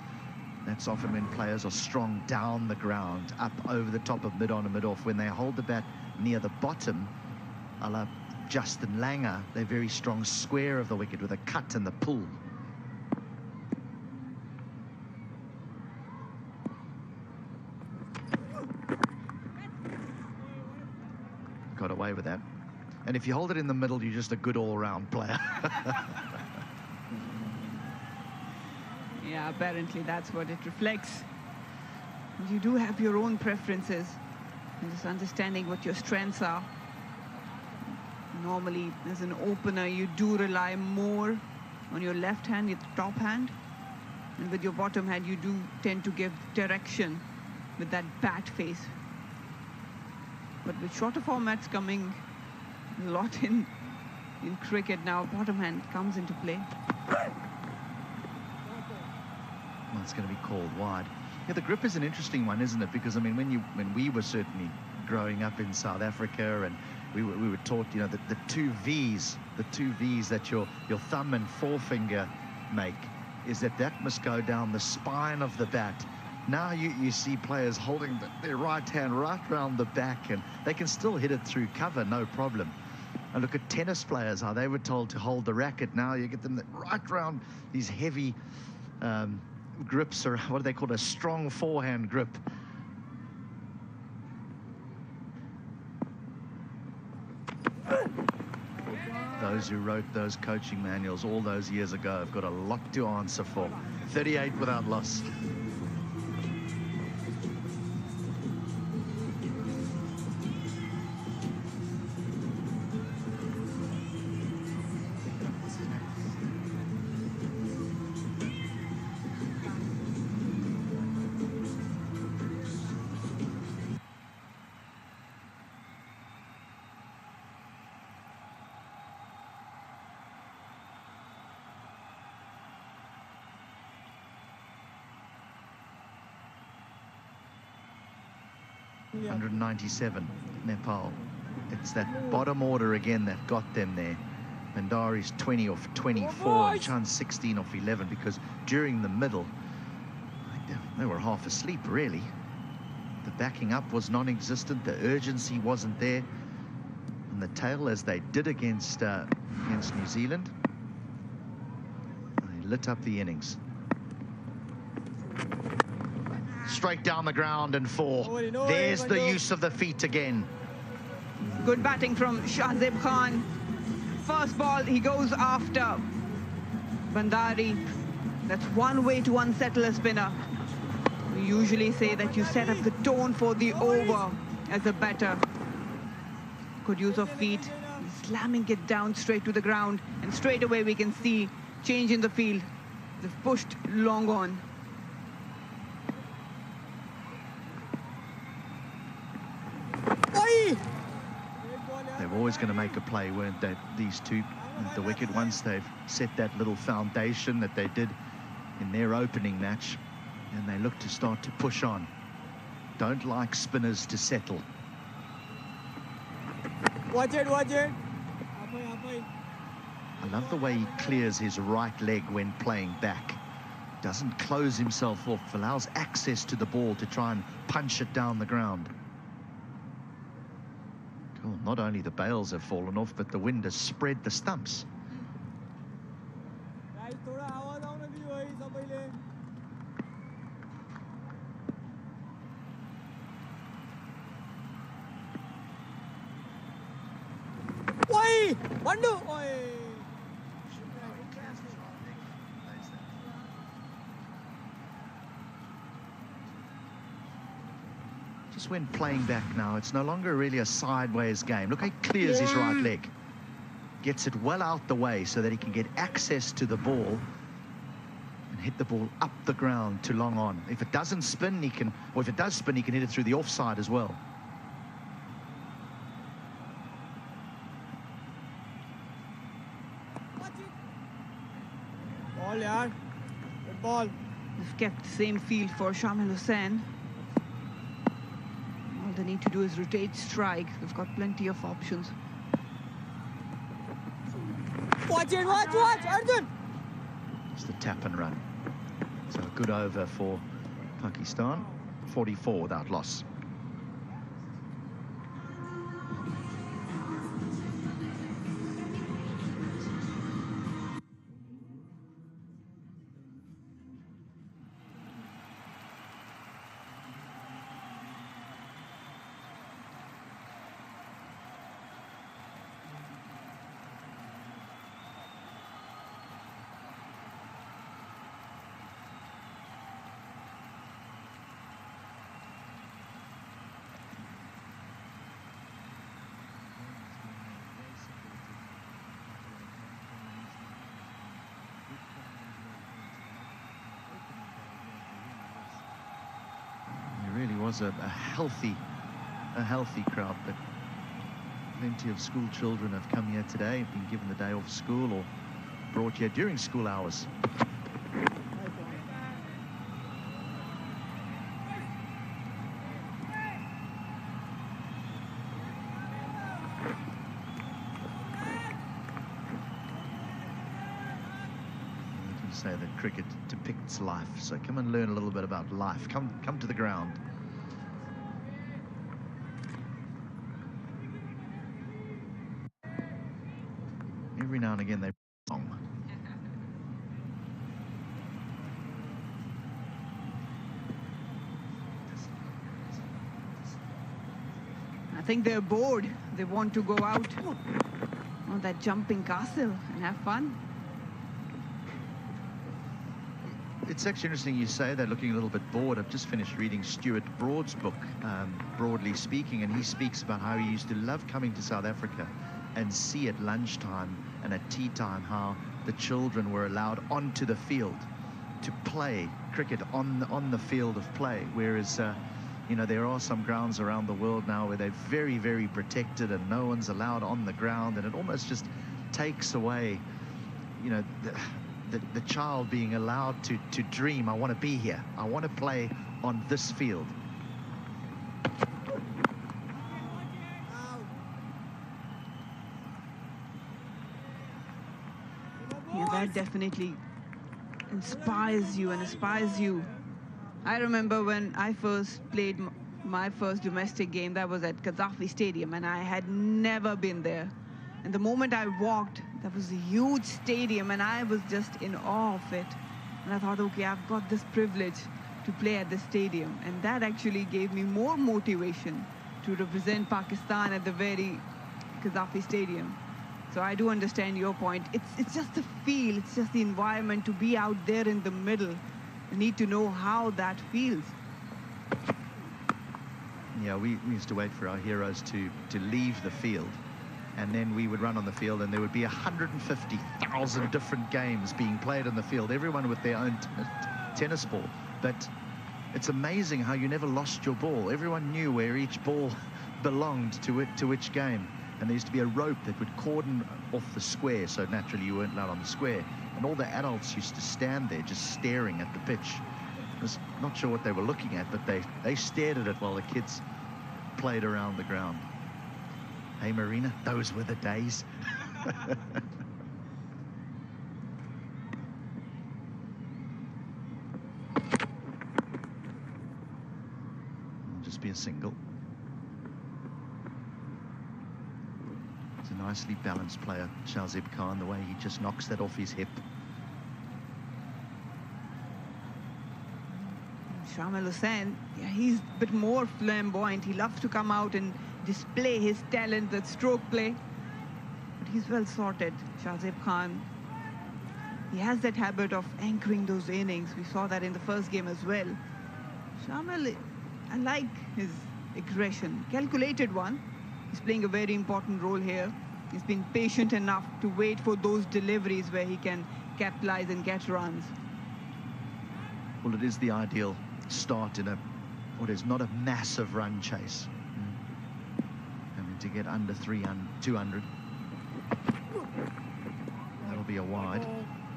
That's often when players are strong down the ground, up over the top of mid-on and mid-off. When they hold the bat near the bottom, a la Justin Langer, they're very strong square of the wicket with a cut and the pull. Got away with that. And if you hold it in the middle, you're just a good all-round player. Yeah, apparently that's what it reflects. You do have your own preferences, and just understanding what your strengths are. Normally, as an opener, you do rely more on your left hand, your top hand. And with your bottom hand, you do tend to give direction with that bat face. But with shorter formats coming a lot in cricket now, bottom hand comes into play. Well, it's going to be called wide. Yeah, the grip is an interesting one, isn't it? Because I mean, when we were certainly growing up in South Africa, and we were taught, you know, the two V's that your thumb and forefinger make, is that must go down the spine of the bat. Now you see players holding their right hand right round the back, and they can still hit it through cover, no problem. And look at tennis players, how they were told to hold the racket. Now you get them right round these heavy grips, or what do they call it, a strong forehand grip. Those who wrote those coaching manuals all those years ago have got a lot to answer for. 38 without loss. 197, Nepal. It's that bottom order again that got them there. Mandari's 20 off 24, and Chan's 16 off 11, because during the middle, they were half asleep, really. The backing up was non-existent, the urgency wasn't there. And the tail, as they did against New Zealand, they lit up the innings. Straight down the ground and 4. There's the use of the feet again. Good batting from Shahzeb Khan. First ball, he goes after Bandari. That's one way to unsettle a spinner. We usually say that you set up the tone for the over as a batter. Good use of feet, slamming it down straight to the ground, and straight away we can see change in the field. They've pushed long on. They were always going to make a play, weren't they? These two, the wicket, once they've set that little foundation that they did in their opening match, and they look to start to push on. Don't like spinners to settle. Watch it, watch it. I love the way he clears his right leg when playing back. Doesn't close himself off, allows access to the ball to try and punch it down the ground. Cool. Not only the bails have fallen off, but the wind has spread the stumps. Oi! Bandu! Oi! Just when playing back now, it's no longer really a sideways game. Look how he clears his right leg. Gets it well out the way so that he can get access to the ball and hit the ball up the ground to long on. If it doesn't spin, he can, or if it does spin, he can hit it through the offside as well. Ball, yaar. Good ball. They've kept the same field for Shamil Hussain. All they need to do is rotate strike. They've got plenty of options. Watch it, watch, Arjun! It's the tap and run. So a good over for Pakistan. 44 without loss. Was a healthy crowd, but plenty of school children have come here today, been given the day off school or brought here during school hours. Say that cricket depicts life, so come and learn a little bit about life. Come to the ground. Every now and again they wrong. I think they're bored. They want to go out on that jumping castle and have fun. It's actually interesting you say they're looking a little bit bored. I've just finished reading Stuart Broad's book, Broadly Speaking, and he speaks about how he used to love coming to South Africa and see at lunchtime and at tea time how the children were allowed onto the field to play cricket on the field of play, whereas you know, there are some grounds around the world now where they're very, very protected and no one's allowed on the ground, and it almost just takes away, you know, the child being allowed to dream. I want to be here. I want to play on this field. that definitely inspires you and aspires you. I remember when I first played my first domestic game, that was at Gaddafi Stadium, and I had never been there. And the moment I walked, that was a huge stadium, and I was just in awe of it. And I thought, okay, I've got this privilege to play at this stadium. And that actually gave me more motivation to represent Pakistan at the very Gaddafi Stadium. So I do understand your point. It's just the feel, it's just the environment to be out there in the middle. You need to know how that feels. Yeah, we used to wait for our heroes to leave the field, and then we would run on the field, and there would be 150,000 different games being played on the field, everyone with their own tennis ball. But it's amazing how you never lost your ball. Everyone knew where each ball belonged to which game. And there used to be a rope that would cordon off the square, so naturally you weren't allowed on the square. And all the adults used to stand there just staring at the pitch. I was not sure what they were looking at, but they stared at it while the kids played around the ground. Hey, Marina, those were the days. Just be a single. He's a nicely balanced player, Shahzeb Khan, the way he just knocks that off his hip. Shamil Hussain, yeah, he's a bit more flamboyant. He loves to come out and display his talent, that stroke play. But he's well sorted, Shahzeb Khan. He has that habit of anchoring those innings. We saw that in the first game as well. Shamil, I like his aggression, calculated one. He's playing a very important role here. He's been patient enough to wait for those deliveries where he can capitalize and get runs. Well, it is the ideal start in what is not a massive run chase. Having to get under 200. That'll be a wide.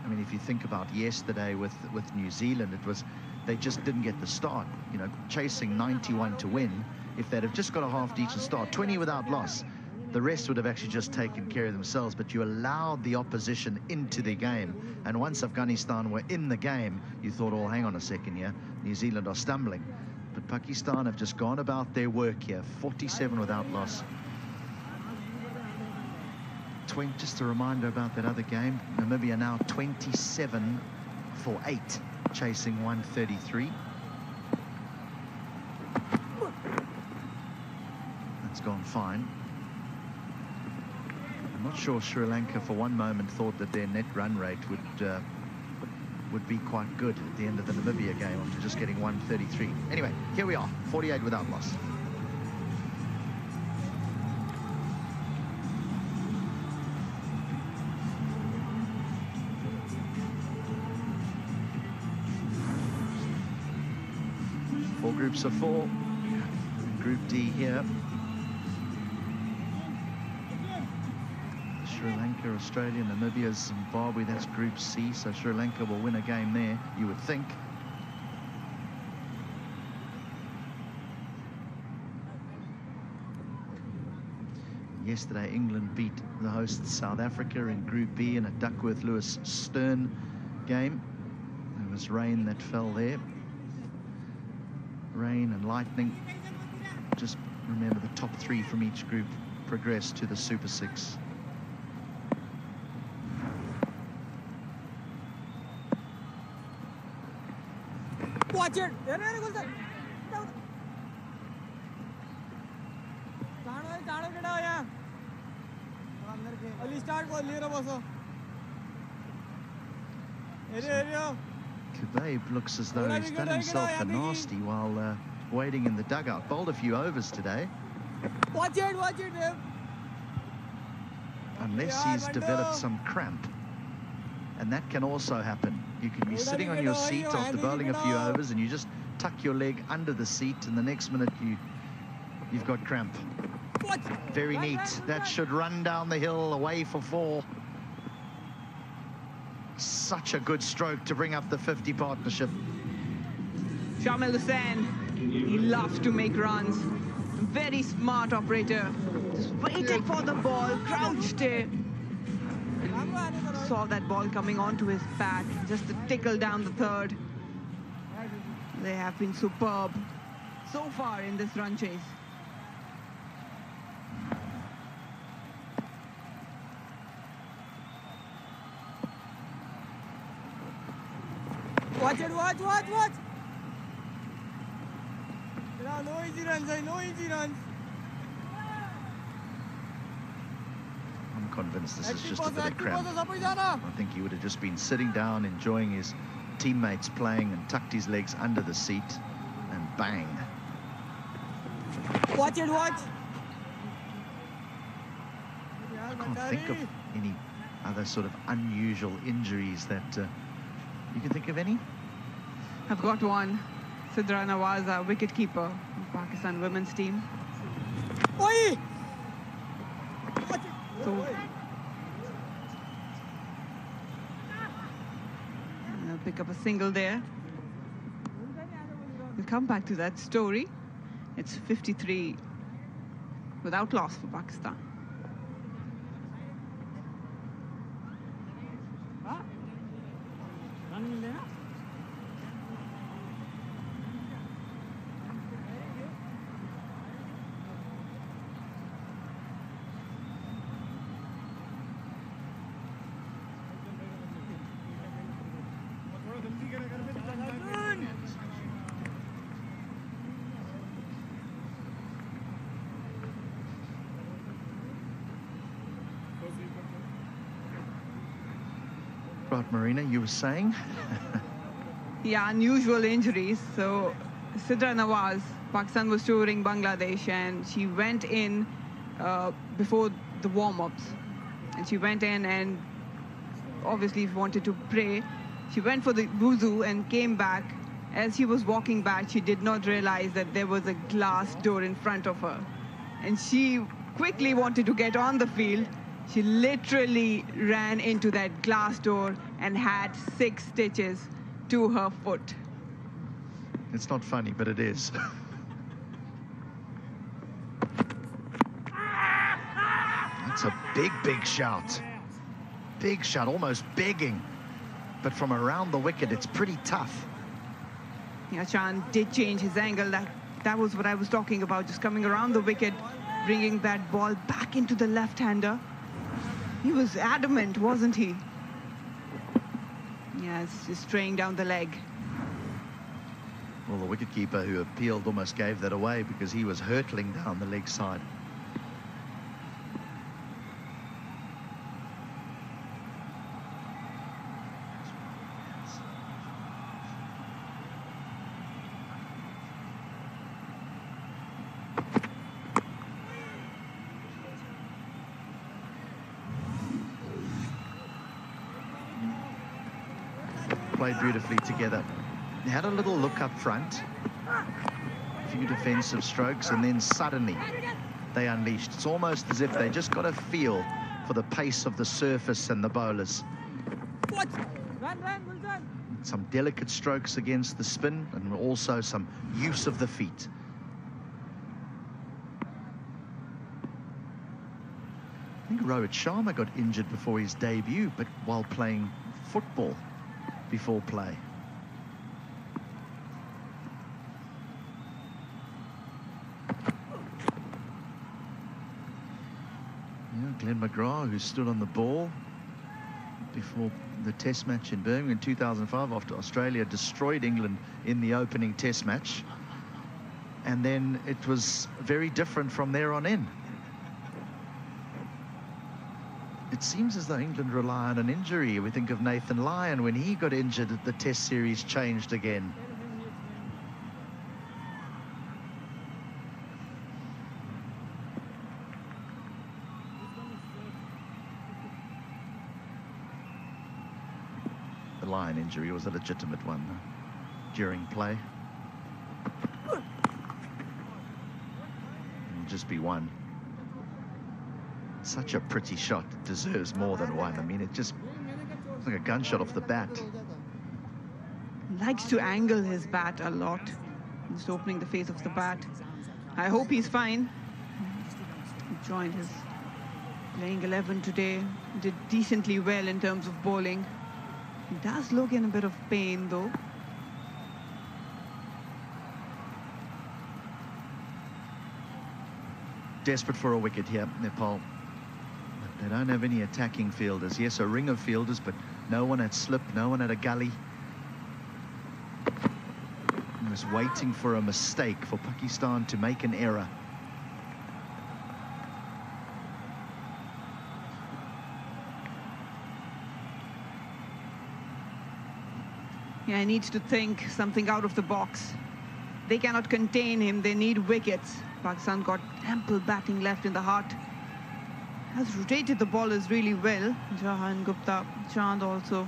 I mean, if you think about yesterday with New Zealand, it was they just didn't get the start. You know, chasing 91 to win. If they'd have just got a half-decent start, 20 without loss, the rest would have actually just taken care of themselves. But you allowed the opposition into the game. And once Afghanistan were in the game, you thought, oh, hang on a second here. New Zealand are stumbling. But Pakistan have just gone about their work here. 47 without loss. Just a reminder about that other game. Namibia now 27 for 8, chasing 133. That's gone fine. I'm not sure Sri Lanka for one moment thought that their net run rate would be quite good at the end of the Namibia game after just getting 133. Anyway, here we are, 48 without loss. Four groups of 4. Group D here. Sri Lanka, Australia, Namibia, Zimbabwe, that's Group C, so Sri Lanka will win a game there, you would think. Yesterday, England beat the hosts South Africa in Group B in a Duckworth-Lewis-Stern game. There was rain that fell there. Rain and lightning. Just remember the top 3 from each group progressed to the Super 6. Watch it. Kubaib looks as though he's done himself a nasty while waiting in the dugout. Bowled a few overs today. Watch it, Dave. Unless he's developed some cramp. And that can also happen. You can be sitting on your seat after bowling a few overs and you just tuck your leg under the seat and the next minute you've got cramp. Very neat. That should run down the hill away for 4. Such a good stroke to bring up the 50 partnership. Shamil Hussain, he loves to make runs. Very smart operator. Just waited for the ball, crouched it. Saw that ball coming onto his bat, just to tickle down the third. They have been superb so far in this run chase. Watch it, watch. No easy runs, no easy runs. I'm convinced this is just a bit of cramp. I think he would have just been sitting down, enjoying his teammates playing, and tucked his legs under the seat, and bang. Watch it, watch. I can't think of any other sort of unusual injuries that you can think of any? I've got one. Sidra Nawaz, our wicketkeeper in Pakistan women's team. Oi! So, I'll pick up a single there. We'll come back to that story. It's 53 without loss for Pakistan. Right, Marina, you were saying? Yeah, unusual injuries. So, Sidra Nawaz, Pakistan was touring Bangladesh, and she went in before the warm-ups. And she went in and obviously wanted to pray. She went for the wuzu and came back. As she was walking back, she did not realize that there was a glass door in front of her. And she quickly wanted to get on the field. She literally ran into that glass door and had 6 stitches to her foot. It's not funny, but it is. That's a big shout. Big shot, almost begging. But from around the wicket, it's pretty tough. Yeah, Chan did change his angle. That was what I was talking about, just coming around the wicket, bringing that ball back into the left-hander. He was adamant, wasn't he? Yeah, it's just straying down the leg. Well, the wicketkeeper who appealed almost gave that away because he was hurtling down the leg side. Played beautifully together. They had a little look up front, a few defensive strokes, and then suddenly they unleashed. It's almost as if they just got a feel for the pace of the surface and the bowlers. What? Run, well done. Some delicate strokes against the spin, and also some use of the feet. I think Rohit Sharma got injured before his debut, but while playing football before play. Yeah, Glenn McGrath, who stood on the ball before the test match in Birmingham in 2005 after Australia destroyed England in the opening test match. And then it was very different from there on in. It seems as though England rely on an injury. We think of Nathan Lyon. When he got injured, the test series changed again. The Lyon injury was a legitimate one during play. It'll just be one. Such a pretty shot. It deserves more than one. I mean, it just looks like a gunshot off the bat. Likes to angle his bat a lot. Just opening the face of the bat. I hope he's fine. He joined his playing 11 today, did decently well in terms of bowling. He does look in a bit of pain though. Desperate for a wicket here, Nepal. They don't have any attacking fielders. Yes, a ring of fielders, but no one at slip, no one at a gully. And just waiting for a mistake for Pakistan to make an error. Yeah, he needs to think something out of the box. They cannot contain him, they need wickets. Pakistan got ample batting left in the heart. Has rotated the ballers really well. Jahan, Gupta, Chand also.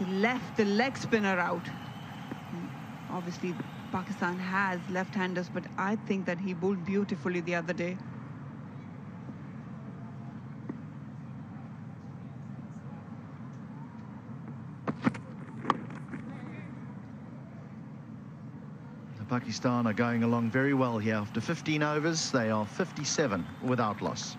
They left the leg spinner out. Obviously, Pakistan has left-handers, but I think that he bowled beautifully the other day. Pakistan are going along very well here. After 15 overs, they are 57 without loss.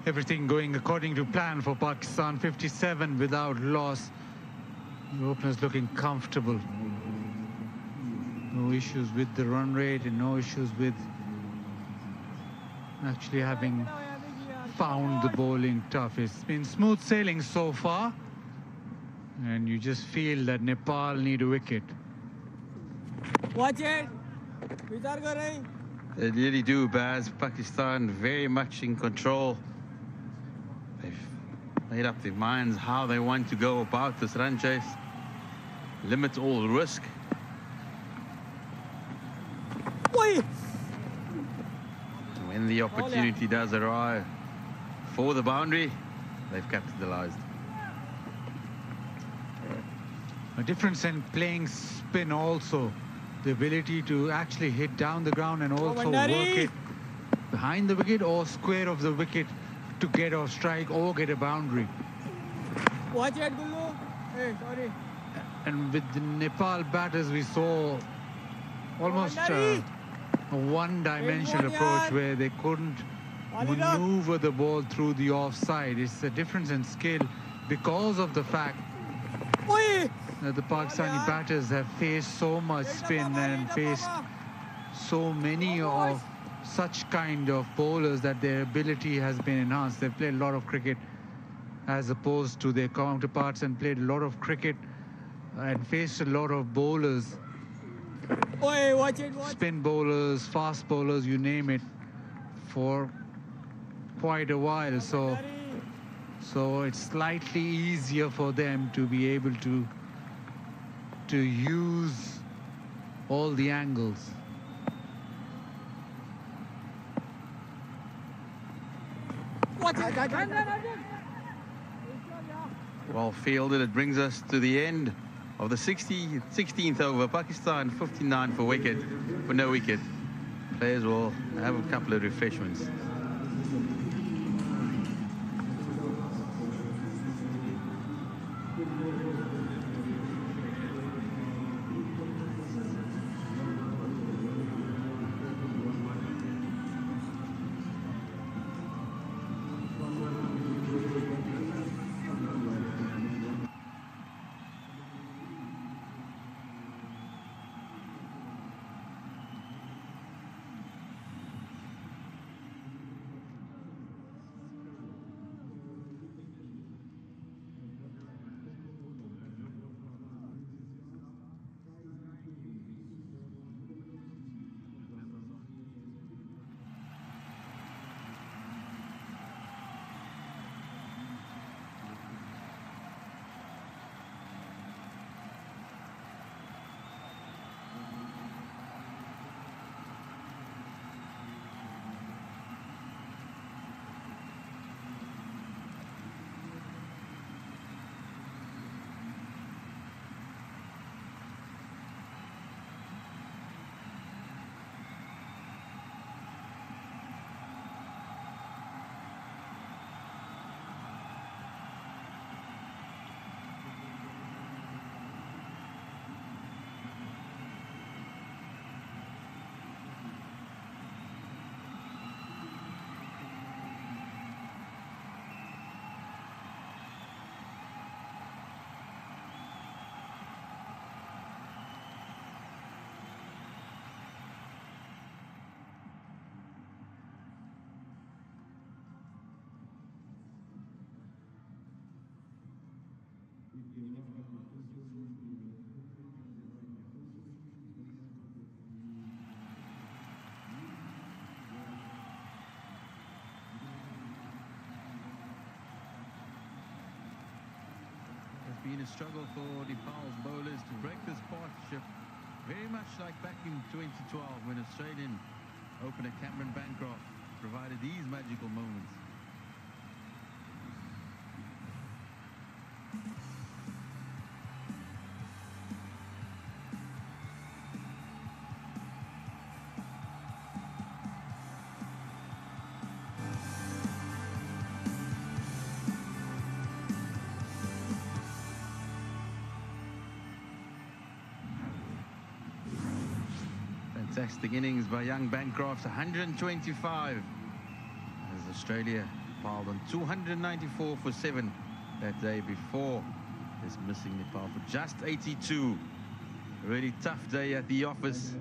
Everything going according to plan for Pakistan. 57 without loss. The openers looking comfortable. No issues with the run rate and no issues with actually having found the bowling tough. It's been smooth sailing so far. And you just feel that Nepal need a wicket. Watch it. Vichar kar rahe. They really do, Baz. Pakistan very much in control. They've made up their minds how they want to go about this run chase. Limit all risk. Oi! When the opportunity does arrive for the boundary, they've capitalized. A difference in playing spin also. The ability to actually hit down the ground and also work it behind the wicket or square of the wicket to get a strike or get a boundary. Watch it, Gullu. Hey, sorry. And with the Nepal batters, we saw almost a one-dimensional approach where they couldn't maneuver the ball through the offside. It's a difference in skill because of the fact that the Pakistani batters have faced so much spin and faced so many of such kind of bowlers that their ability has been enhanced. They've played a lot of cricket as opposed to their counterparts and played a lot of cricket and faced a lot of bowlers. Watch it, watch. Spin bowlers, fast bowlers, you name it, for quite a while. So it's slightly easier for them to be able to use all the angles. Well fielded. It brings us to the end of the 16th over. Pakistan 59 for wicket, for no wicket. Players will have a couple of refreshments. It's been a struggle for Nepal's bowlers to break this partnership, very much like back in 2012 when Australian opener Cameron Bancroft provided these magical moments. Fantastic innings by young Bancroft, 125, as Australia piled on 294 for 7 that day before dismissing Nepal for just 82. A really tough day at the office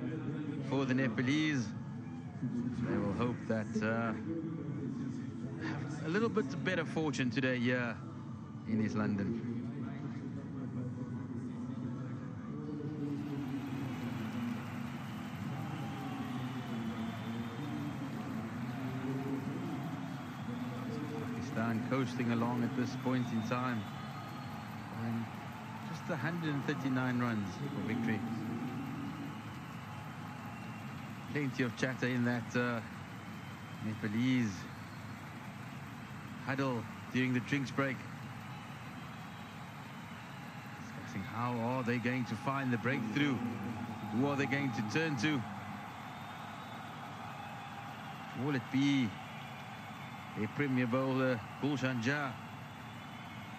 for the Nepalese. They will hope that have a little bit better fortune today here in East London. Coasting along at this point in time, and just 139 runs for victory. Plenty of chatter in that Nepalese huddle during the drinks break, discussing how are they going to find the breakthrough, who are they going to turn to. Will it be a premier bowler, Gulshan Jha,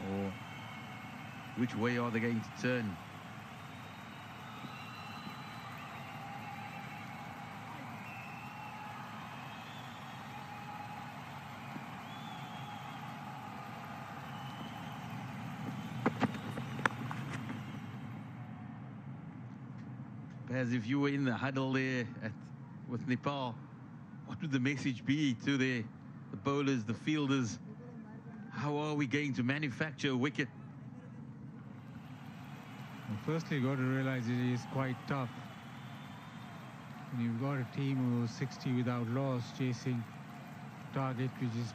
or which way are they going to turn? As if you were in the huddle there with Nepal, what would the message be to the bowlers, the fielders? How are we going to manufacture a wicket? Well, firstly, you've got to realize it is quite tough. And you've got a team who's 60 without loss chasing target, which is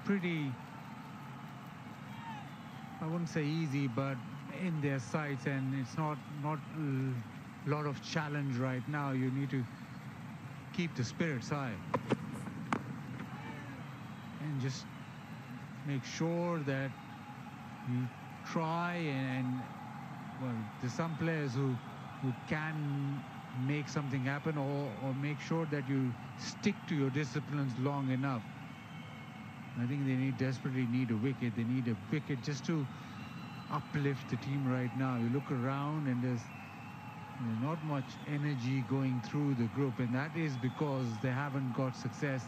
pretty, I wouldn't say easy, but in their sights, and it's not a lot of challenge right now. You need to keep the spirits high and just make sure that you try and well, there's some players who can make something happen, or make sure that you stick to your disciplines long enough. I think they desperately need a wicket. They need a wicket just to uplift the team right now. You look around and there's not much energy going through the group, and that is because they haven't got success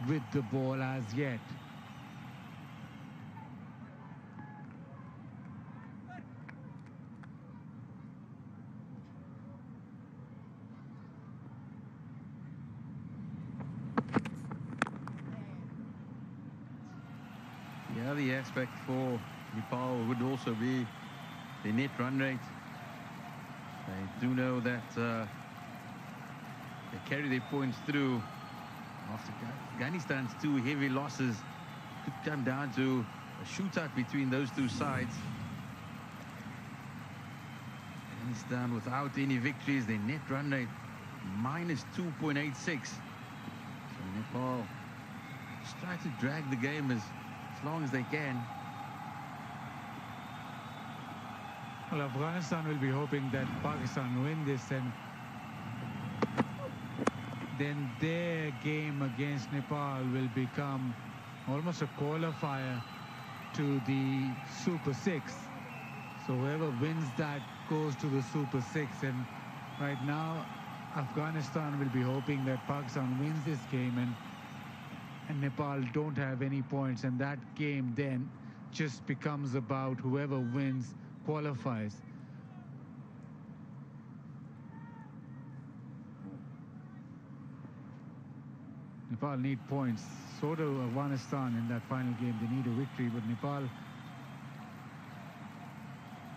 with the ball as yet. The other aspect for Nepal would also be the net run rate. They do know that they carry their points through after Afghanistan's 2 heavy losses. Could come down to a shootout between those two sides. Afghanistan without any victories, their net run rate minus 2.86. So Nepal just try to drag the game as long as they can. Well, Afghanistan will be hoping that Pakistan win this, and then their game against Nepal will become almost a qualifier to the Super 6. So whoever wins that goes to the Super 6, and right now Afghanistan will be hoping that Pakistan wins this game and Nepal don't have any points, and that game then just becomes about whoever wins qualifies. Nepal need points. So do Afghanistan in that final game. They need a victory, but Nepal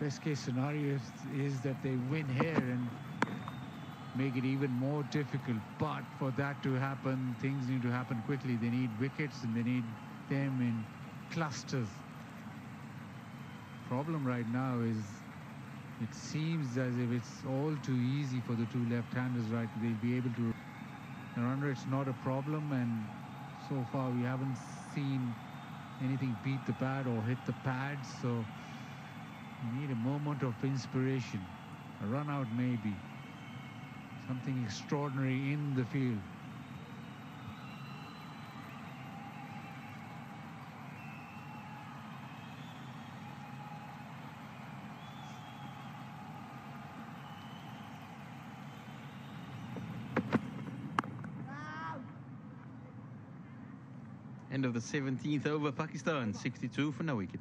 Best case scenario is that they win here and make it even more difficult. But for that to happen, things need to happen quickly. They need wickets and they need them in clusters. Problem right now is it seems as if it's all too easy for the two left-handers, right? They'll be able to run. It's not a problem, and so far we haven't seen anything beat the pad or hit the pads. So you need a moment of inspiration, a run out maybe, something extraordinary in the field. End of the 17th over, Pakistan 62 for no wicket.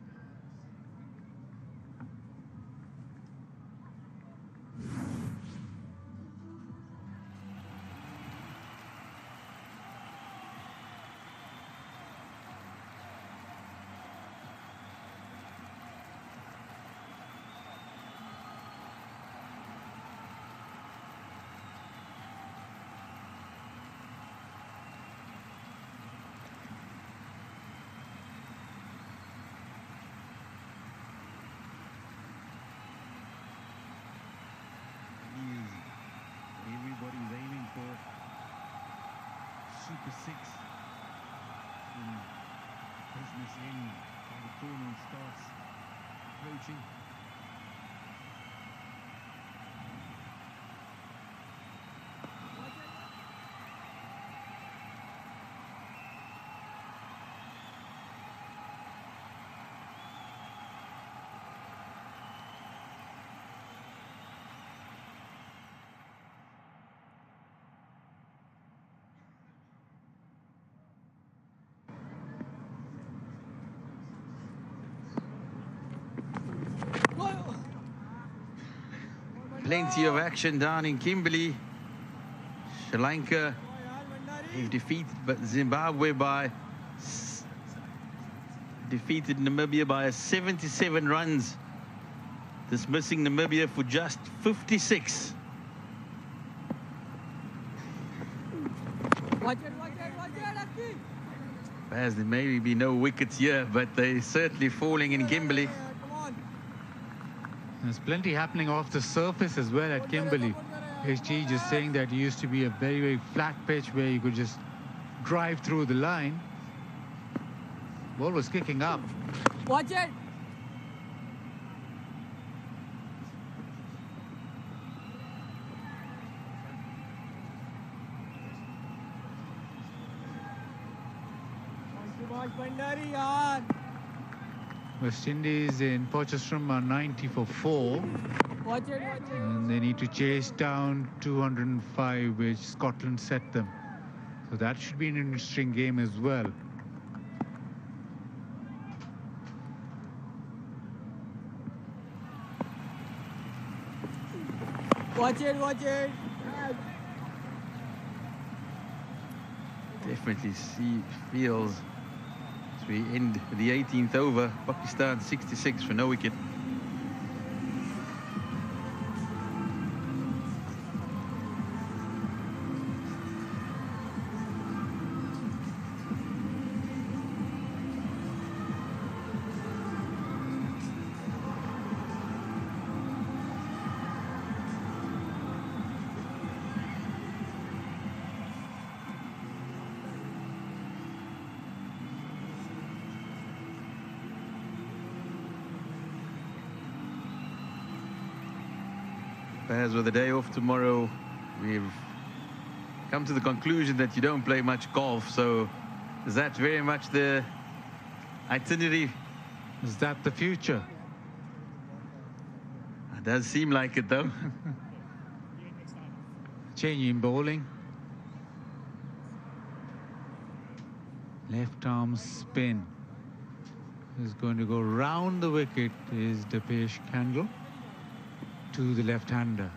Everybody's aiming for Super 6 when business end and the tournament starts approaching. Plenty of action down in Kimberley. Sri Lanka have defeated defeated Namibia by 77 runs, dismissing Namibia for just 56. As there may be no wickets here, but they're certainly falling in Kimberley. There's plenty happening off the surface as well at Kimberley. HG just saying that it used to be a very, very flat pitch where you could just drive through the line. Ball was kicking up. Watch it. West Indies in Potchefstroom are 90 for 4. Watch it. And they need to chase down 205, which Scotland set them. So that should be an interesting game as well. Watch it. Definitely feels as we end the 18th over, Pakistan 66 for no wicket. As with the day off tomorrow, we've come to the conclusion that you don't play much golf. So is that very much the itinerary? Is that the future? It does seem like it, though. Change in bowling. Left arm spin. Is going to go round the wicket is Depesh Candle to the left-hander.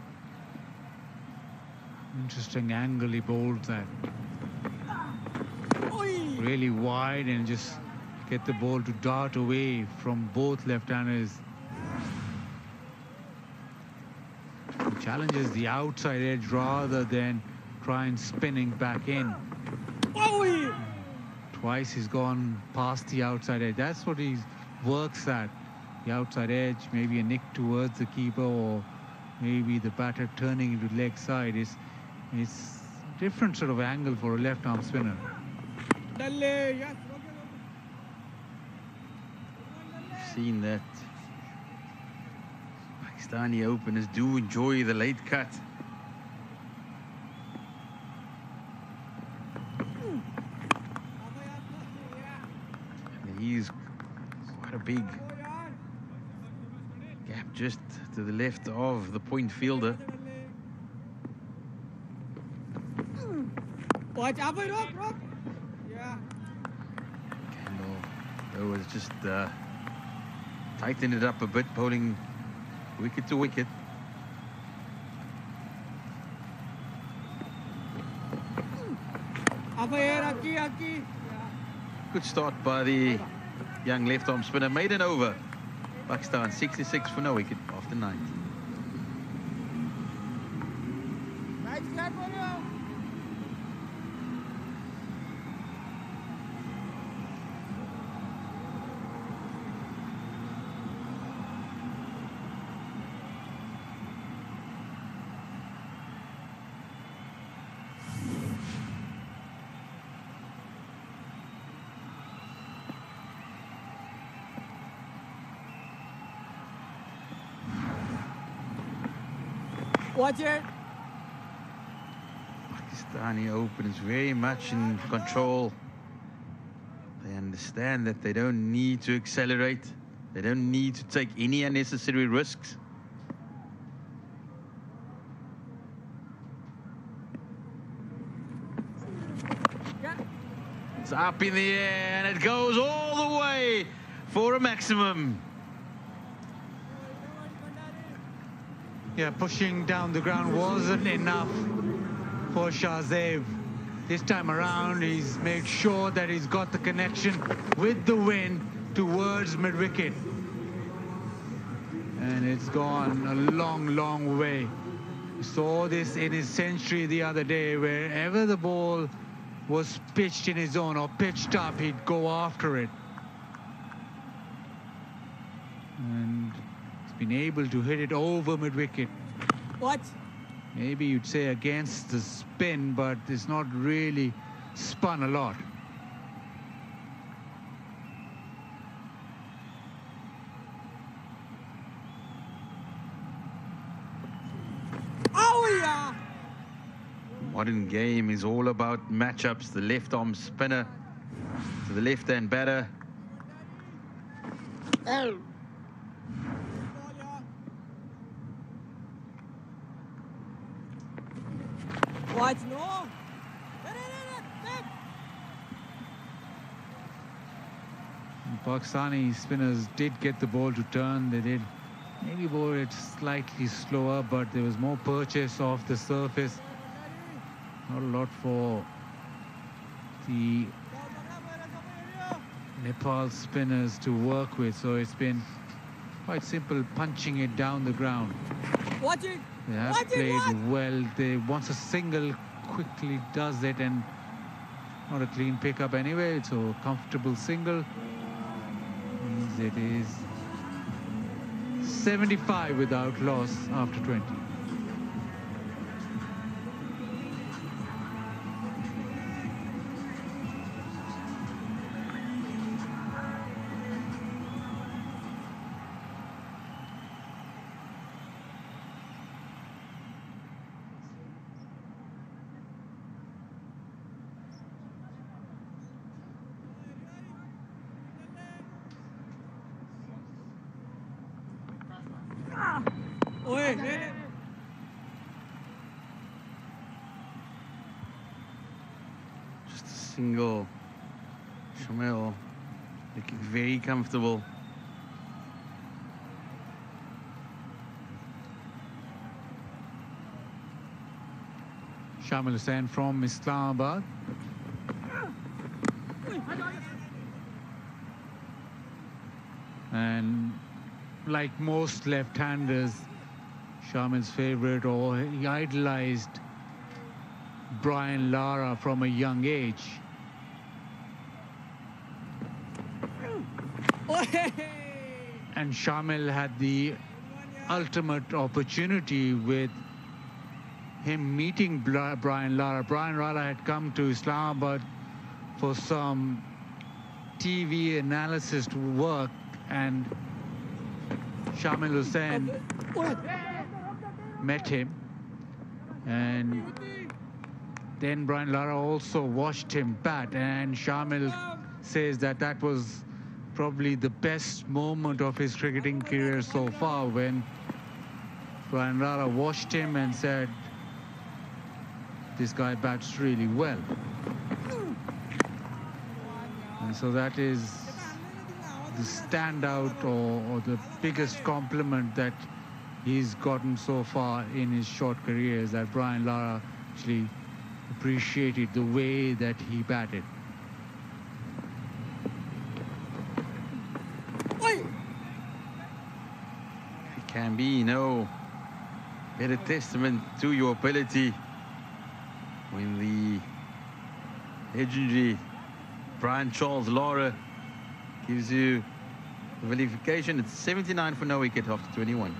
Interesting angle he bowled that. Really wide and just get the ball to dart away from both left-handers. challenges the outside edge rather than try and spinning back in. Twice he's gone past the outside edge. That's what he works at. The outside edge, maybe a nick towards the keeper, or maybe the batter turning into leg side. It's a different sort of angle for a left arm spinner. Seen that Pakistani openers do enjoy the late cut. And he's quite a big gap just to the left of the point fielder. Watch up, rock. Yeah. Kendall was just tightened it up a bit, bowling wicket to wicket. Up here, Aki. Good start by the young left-arm spinner. Made an over. Pakistan 66 for no wicket after 9. Nice flat for you. Watch it. Pakistani openers very much in control. They understand that they don't need to accelerate. They don't need to take any unnecessary risks. Yeah. It's up in the air and it goes all the way for a maximum. Yeah, pushing down the ground wasn't enough for Shahzaib. This time around, he's made sure that he's got the connection with the wind towards mid-wicket. And it's gone a long, long way. We saw this in his century the other day. Wherever the ball was pitched in his zone or pitched up, he'd go after it. And been able to hit it over mid-wicket. Watch. Maybe you'd say against the spin, but it's not really spun a lot. Oh yeah. Modern game is all about matchups. The left-arm spinner to the left-hand batter. Oh. Watch, no. Pakistani spinners did get the ball to turn. They did maybe bowl it slightly slower, but there was more purchase off the surface. Not a lot for the Nepal spinners to work with, so it's been quite simple punching it down the ground. Watch it. They have played well. Once a single quickly does it, and not a clean pickup anyway, so a comfortable single means it is 75 without loss after 20. Just a single. Shamil looking very comfortable. Shamil Hussain from Islamabad. And like most left-handers, Shamil's favorite, or he idolized Brian Lara from a young age. And Shamil had the ultimate opportunity with him meeting Brian Lara. Brian Lara had come to Islamabad for some TV analysis work, and Shamil Hussain met him, and then Brian Lara also watched him bat, and Shamil says that that was probably the best moment of his cricketing career so far, when Brian Lara watched him and said, this guy bats really well. And so that is the standout or the biggest compliment that he's gotten so far in his short career, is that Brian Lara actually appreciated the way that he batted. It can be no better testament to your ability when the legendary Brian Charles Lara gives you the qualification. It's 79 for no wicket after 21.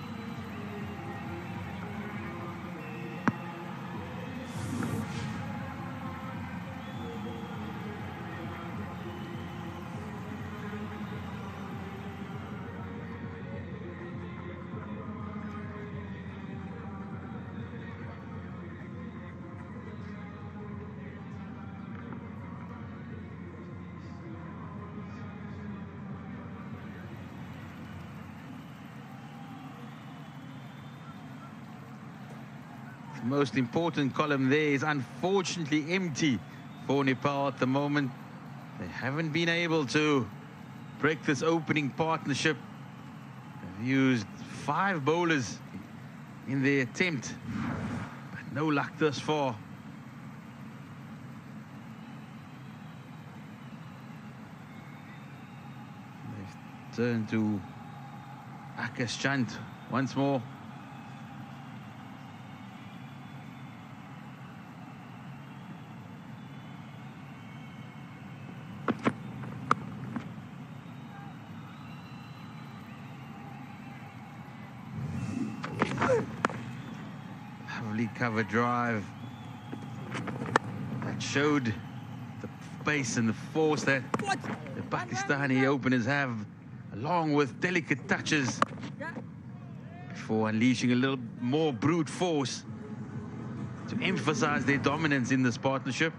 The most important column there is unfortunately empty for Nepal at the moment. They haven't been able to break this opening partnership. They've used 5 bowlers in their attempt, but no luck thus far. They've turned to Akash Chand once more. Lovely cover drive that showed the pace and the force that the Pakistani openers have, along with delicate touches, before unleashing a little more brute force to emphasize their dominance in this partnership.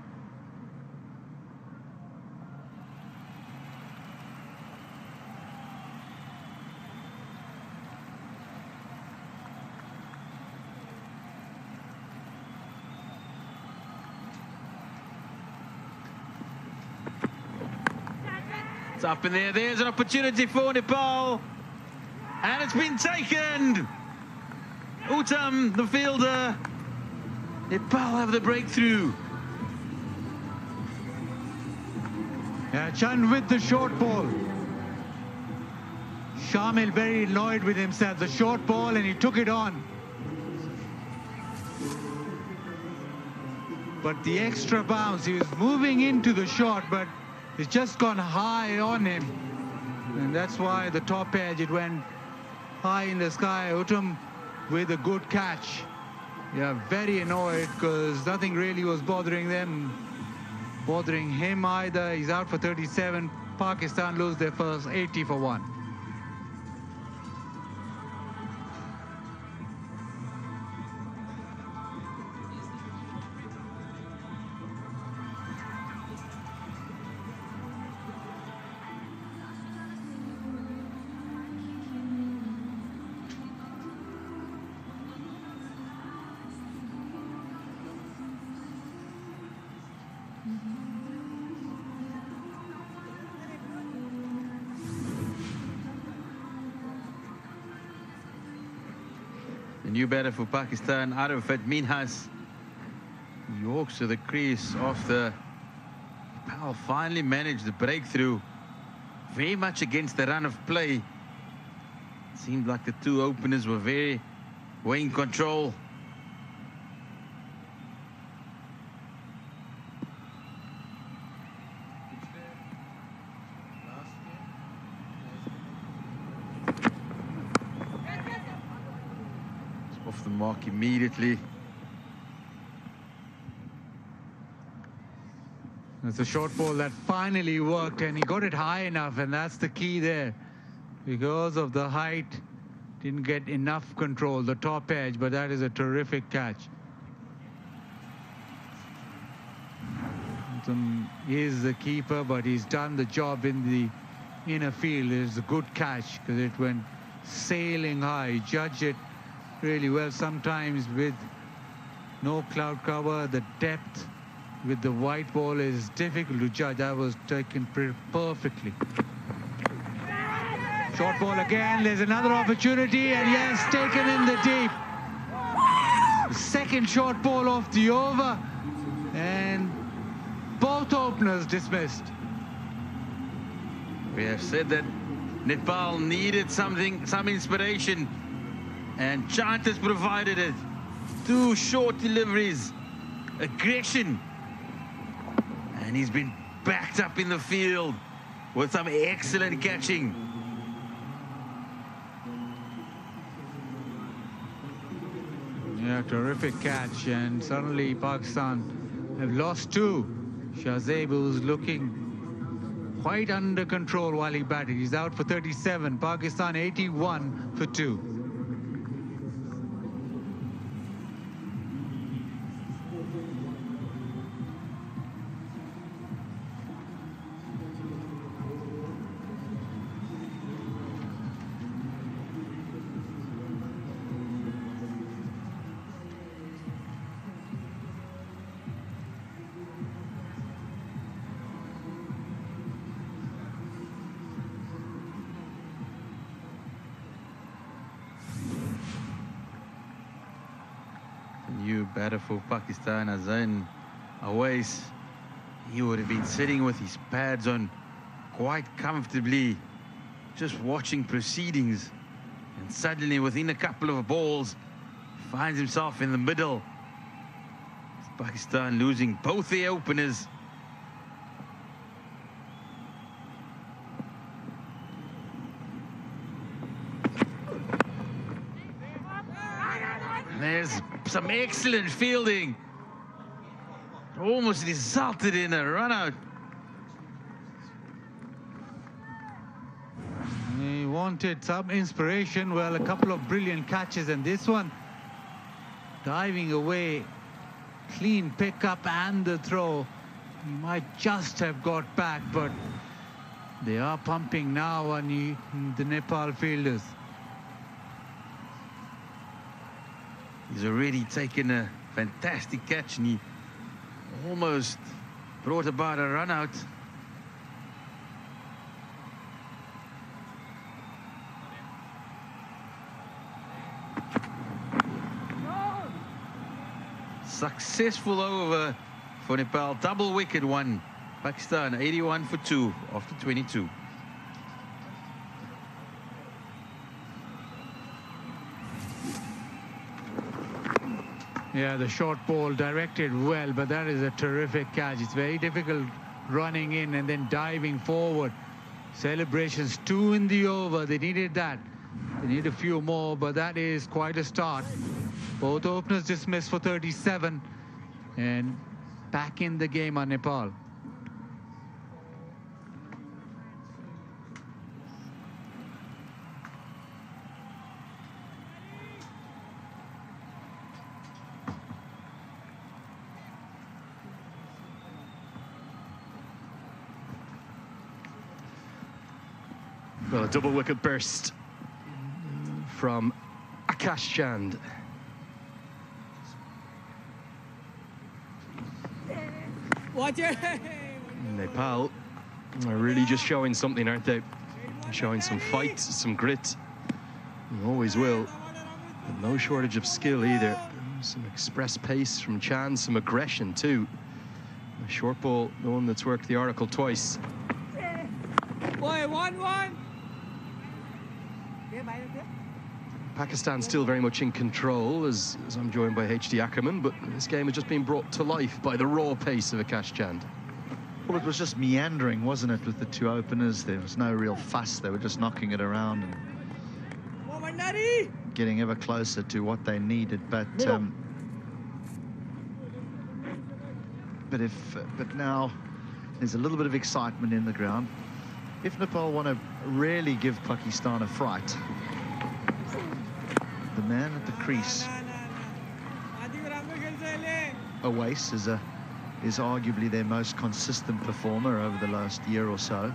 Up in there, there's an opportunity for Nepal, and it's been taken. Uttam, the fielder. Nepal have the breakthrough. Yeah, Chand with the short ball. Shamil very annoyed with himself. The short ball, and he took it on. But the extra bounce, he was moving into the shot, but it's just gone high on him, and that's why the top edge, it went high in the sky. Uttam with a good catch. Yeah, very annoyed because nothing really was bothering him either. He's out for 37. Pakistan lose their first 80 for 1. The new batter for Pakistan, Arafat Minhas. He walks to the crease after Nepal finally managed the breakthrough. Very much against the run of play. It seemed like the two openers were very were in control. It's off the mark immediately. It's a short ball that finally worked, and he got it high enough, and that's the key there. Because of the height, didn't get enough control, the top edge, but that is a terrific catch. He is the keeper, but he's done the job in the inner field. It's a good catch because it went sailing high. He judged it really well. Sometimes with no cloud cover, the depth with the white ball is difficult to judge. That was taken perfectly. Short ball again. There's another opportunity, and yes, taken in the deep. The second short ball off the over, and both openers dismissed. We have said that Nepal needed some inspiration, and Chant has provided it. 2 short deliveries, aggression, and he's been backed up in the field with some excellent catching. Yeah, terrific catch, and suddenly Pakistan have lost 2. Shahzaib, who's looking quite under control while he batted. He's out for 37. Pakistan 81 for 2. New batter for Pakistan, Azan Awais. He would have been sitting with his pads on quite comfortably, just watching proceedings, and suddenly within a couple of balls finds himself in the middle. Pakistan losing both their openers. There's some excellent fielding. Almost resulted in a run out. He wanted some inspiration. Well, a couple of brilliant catches, and this one diving away, clean pickup and the throw. He might just have got back, but they are pumping now on the Nepal fielders. He's already taken a fantastic catch, and he almost brought about a run out. Successful over for Nepal. Double wicket one. Pakistan 81 for 2 after 22. Yeah, the short ball directed well, but that is a terrific catch. It's very difficult running in and then diving forward. Celebrations 2 in the over. They needed that. They need a few more, but that is quite a start. Both openers dismissed for 37, and back in the game on Nepal. Well, a double wicket burst from Akash Chand. Watch it! Nepal are really just showing something, aren't they? Showing some fight, some grit. They always will. But no shortage of skill either. Some express pace from Chand, some aggression too. A short ball, the one that's worked the oracle twice. Boy, 1-1. Pakistan still very much in control as I'm joined by HD Ackerman, but this game has just been brought to life by the raw pace of Akash Chand. Well, it was just meandering, wasn't it, with the two openers? There was no real fuss. They were just knocking it around and getting ever closer to what they needed. But now there's a little bit of excitement in the ground. If Nepal want to really give Pakistan a fright, the man at the crease, Awais, is arguably their most consistent performer over the last year or so,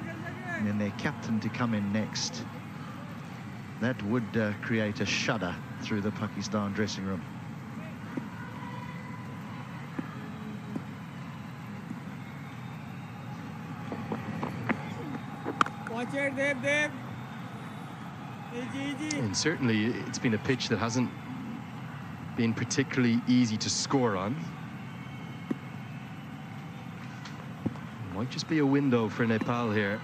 and then their captain to come in next. That would create a shudder through the Pakistan dressing room. Watch it, Dev. And certainly it's been a pitch that hasn't been particularly easy to score on. Might just be a window for Nepal here.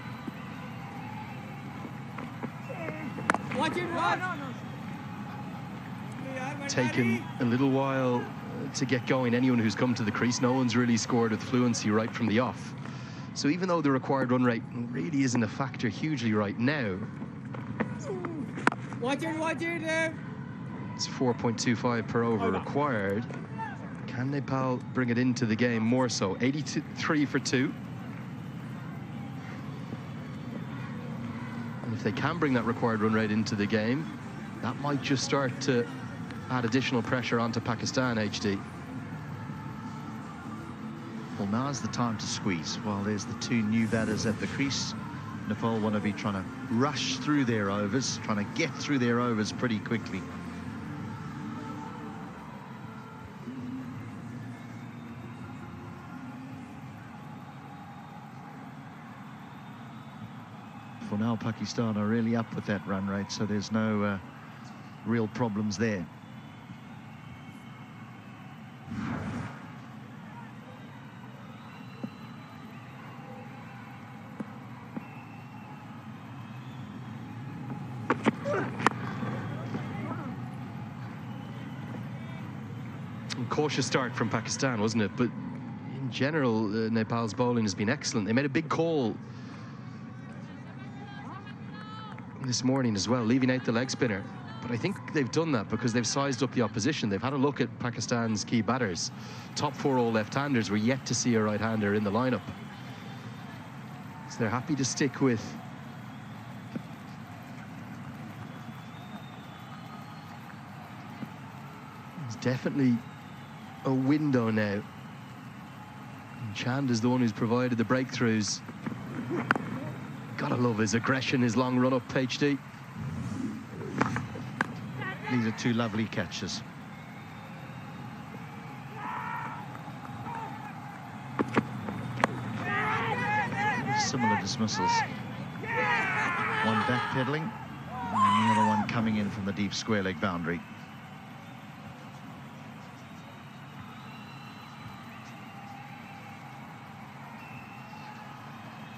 Watch it, Taken a little while to get going. Anyone who's come to the crease, no one's really scored with fluency right from the off. So even though the required run rate really isn't a factor hugely right now, watch it, it's 4.25 per over required. Can Nepal bring it into the game more so? 83 for 2. And if they can bring that required run rate into the game, that might just start to add additional pressure onto Pakistan, HD. Well, now's the time to squeeze. Well, there's the two new batters at the crease. Nepal want to be trying to rush through their overs, trying to get through their overs pretty quickly. For now, Pakistan are really up with that run rate, so there's no real problems there. Cautious start from Pakistan, wasn't it? But in general, Nepal's bowling has been excellent. They made a big call this morning as well, leaving out the leg spinner. But I think they've done that because they've sized up the opposition. They've had a look at Pakistan's key batters. Top 4 all left-handers. We're yet to see a right-hander in the lineup. So they're happy to stick with it's definitely a window now. And Chand is the one who's provided the breakthroughs. Gotta love his aggression, his long run up, HD. These are two lovely catches. Similar dismissals. One backpedaling, and the other one coming in from the deep square leg boundary.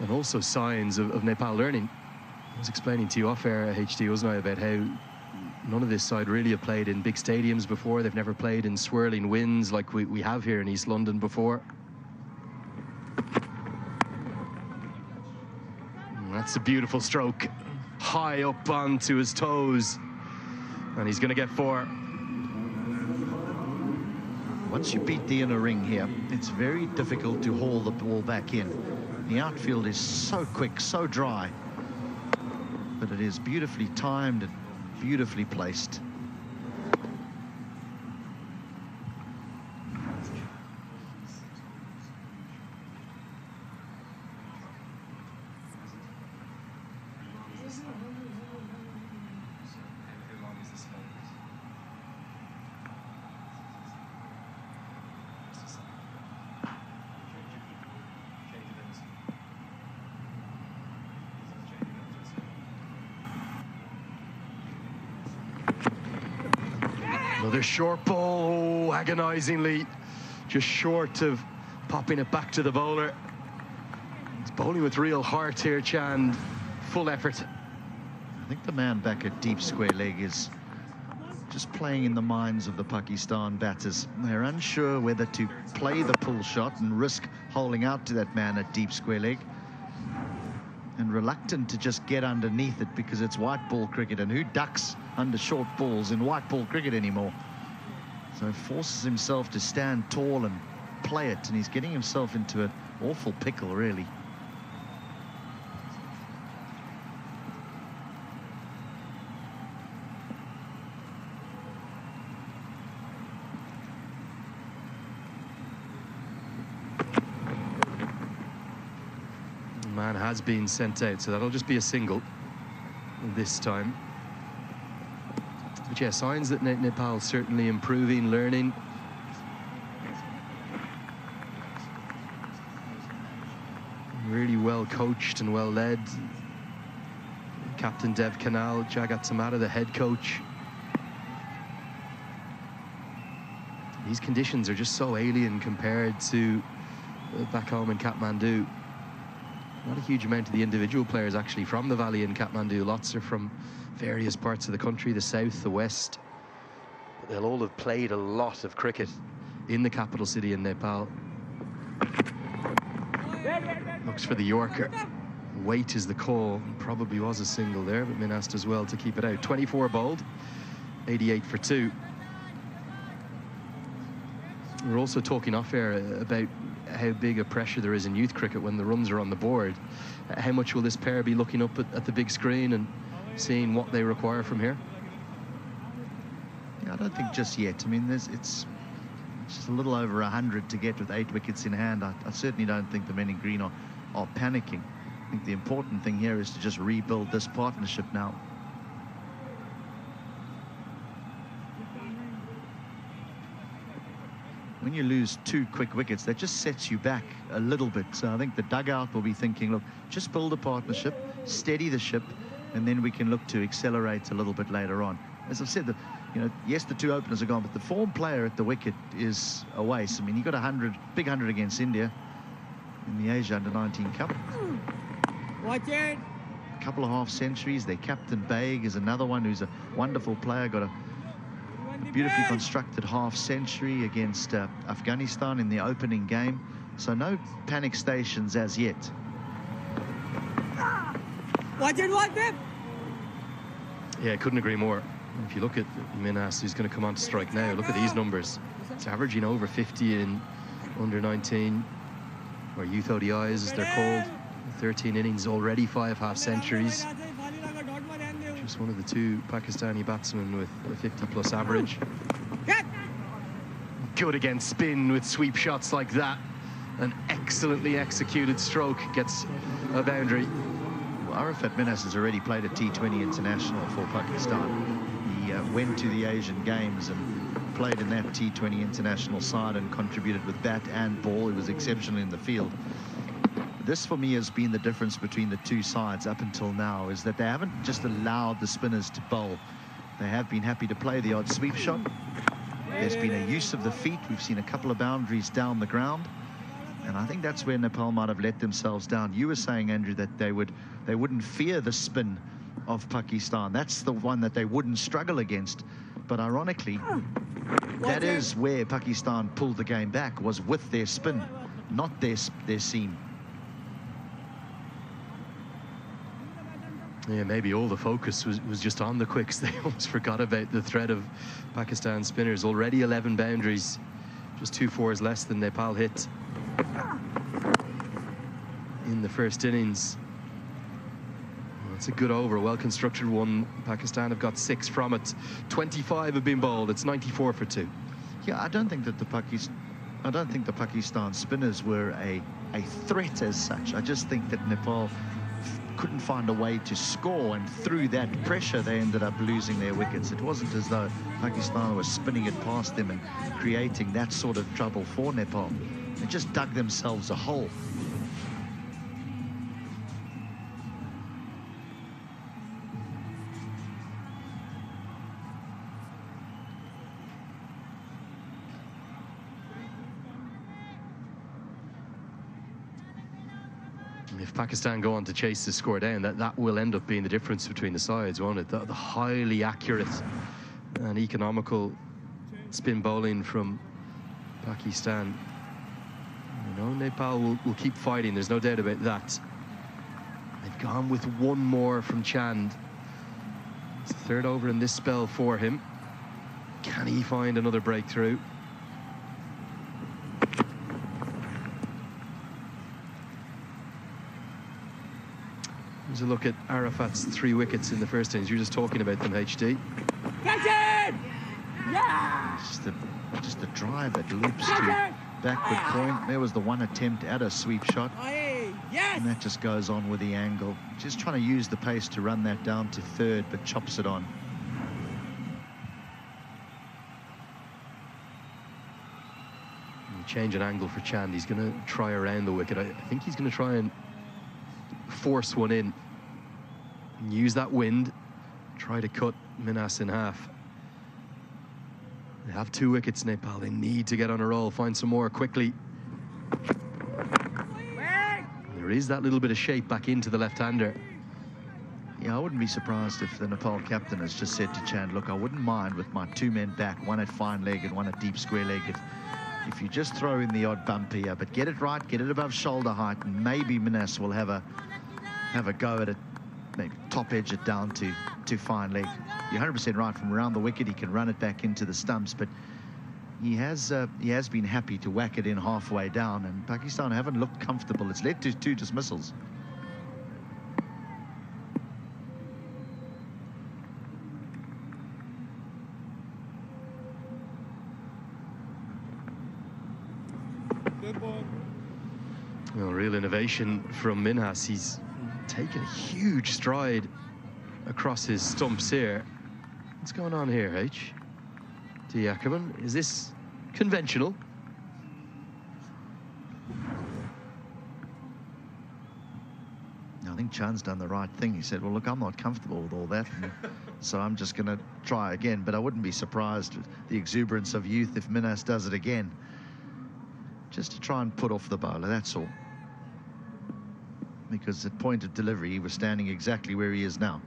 And also signs of Nepal learning. I was explaining to you off air, HD, wasn't I, about how none of this side really have played in big stadiums before. They've never played in swirling winds like we have here in East London before. And that's a beautiful stroke. High up onto his toes. And he's going to get 4. Once you beat the inner ring here, it's very difficult to haul the ball back in. The outfield is so quick, so dry, but it is beautifully timed and beautifully placed. Another short ball, agonizingly just short of popping it back to the bowler. He's bowling with real heart here, Chand. Full effort. I think the man back at deep square leg is just playing in the minds of the Pakistan batters. They're unsure whether to play the pull shot and risk holding out to that man at deep square leg, and reluctant to just get underneath it because it's white ball cricket, and who ducks under short balls in white ball cricket anymore? So forces himself to stand tall and play it, and he's getting himself into an awful pickle, really. Man has been sent out, so that'll just be a single this time. But yeah, signs that Nepal certainly improving, learning. Really well coached and well led. Captain Dev Kanal, Jagat Samata, the head coach. These conditions are just so alien compared to back home in Kathmandu. Not a huge amount of the individual players actually from the valley in Kathmandu. Lots are from various parts of the country, the south, the west. But they'll all have played a lot of cricket in the capital city in Nepal. Looks for the Yorker. Weight is the call. Probably was a single there, but Min asked as well to keep it out. 24 bowled, 88 for 2. We're also talking off air about how big a pressure there is in youth cricket when the runs are on the board. How much will this pair be looking up at the big screen and seeing what they require from here? Yeah, I don't think just yet. I mean, it's just a little over 100 to get with 8 wickets in hand. I certainly don't think the men in green are panicking. I think the important thing here is to just rebuild this partnership now. When you lose 2 quick wickets, that just sets you back a little bit. So I think the dugout will be thinking, look, just build a partnership, steady the ship, and then we can look to accelerate a little bit later on. As I've said, yes, the 2 openers are gone, but the form player at the wicket is away. So, I mean, he got a big 100 against India in the Asia Under-19 Cup. Watch it. A couple of half centuries. Their captain Baig is another one who's a wonderful player. Got a beautifully constructed half century against Afghanistan in the opening game. So no panic stations as yet. Watch it. Yeah, couldn't agree more. If you look at Minas, who's going to come on to strike now, look at these numbers. It's averaging over 50 in under-19, or youth ODIs as they're called. 13 innings already, 5 half centuries. Just one of the 2 Pakistani batsmen with a 50+ average. Good against spin with sweep shots like that. An excellently executed stroke gets a boundary. Well, Arafat Minas has already played a T20 international for Pakistan. He went to the Asian Games and played in that T20 international side and contributed with bat and ball. He was exceptional in the field. This, for me, has been the difference between the 2 sides up until now, is that they haven't just allowed the spinners to bowl. They have been happy to play the odd sweep shot. There's been a use of the feet. We've seen a couple of boundaries down the ground. And I think that's where Nepal might have let themselves down. You were saying, Andrew, that they wouldn't fear the spin of Pakistan. That's the one that they wouldn't struggle against. But ironically, that is where Pakistan pulled the game back, was with their spin, not their seam. Yeah, maybe all the focus was just on the quicks. They almost forgot about the threat of Pakistan spinners. Already 11 boundaries, just 2 fours less than Nepal hit in the first innings. Well, it's a good over, well-constructed one. Pakistan have got 6 from it. 25 have been bowled. It's 94 for 2. Yeah, I don't think the Pakistan spinners were a threat as such. I just think that Nepal couldn't find a way to score, and through that pressure they ended up losing their wickets. It wasn't as though Pakistan was spinning it past them and creating that sort of trouble for Nepal. They just dug themselves a hole. If Pakistan go on to chase the score down, that will end up being the difference between the sides, won't it? The highly accurate and economical spin bowling from Pakistan. You know, Nepal will keep fighting, there's no doubt about that. They've gone with one more from Chand. It's the third over in this spell for him. Can he find another breakthrough? Here's a look at Arafat's 3 wickets in the first innings. You're just talking about them, HD. Catch it! Yeah! Just the drive that loops to backward point. There was the one attempt at a sweep shot. Yes! And that just goes on with the angle. Just trying to use the pace to run that down to third, but chops it on. Change an angle for Chand. He's going to try around the wicket. I think he's going to try and force one in. And use that wind. Try to cut Minas in half. They have 2 wickets, Nepal. They need to get on a roll. Find some more quickly. There is that little bit of shape back into the left-hander. Yeah, I wouldn't be surprised if the Nepal captain has just said to Chand, look, I wouldn't mind with my 2 men back, one at fine leg and one at deep square leg, if you just throw in the odd bump here, but get it right, get it above shoulder height, and maybe Minas will have a go at it, maybe top edge it down to fine leg. You're 100% right. From around the wicket, he can run it back into the stumps, but he has been happy to whack it in halfway down, and Pakistan haven't looked comfortable. It's led to 2 dismissals. Good ball. Well, real innovation from Minhas. He's taken a huge stride across his stumps here. What's going on here, H? D. Ackerman, is this conventional? I think Chand's done the right thing. He said, well, look, I'm not comfortable with all that, so I'm just going to try again. But I wouldn't be surprised with the exuberance of youth if Minas does it again. Just to try and put off the bowler, that's all. Because at point of delivery, he was standing exactly where he is now.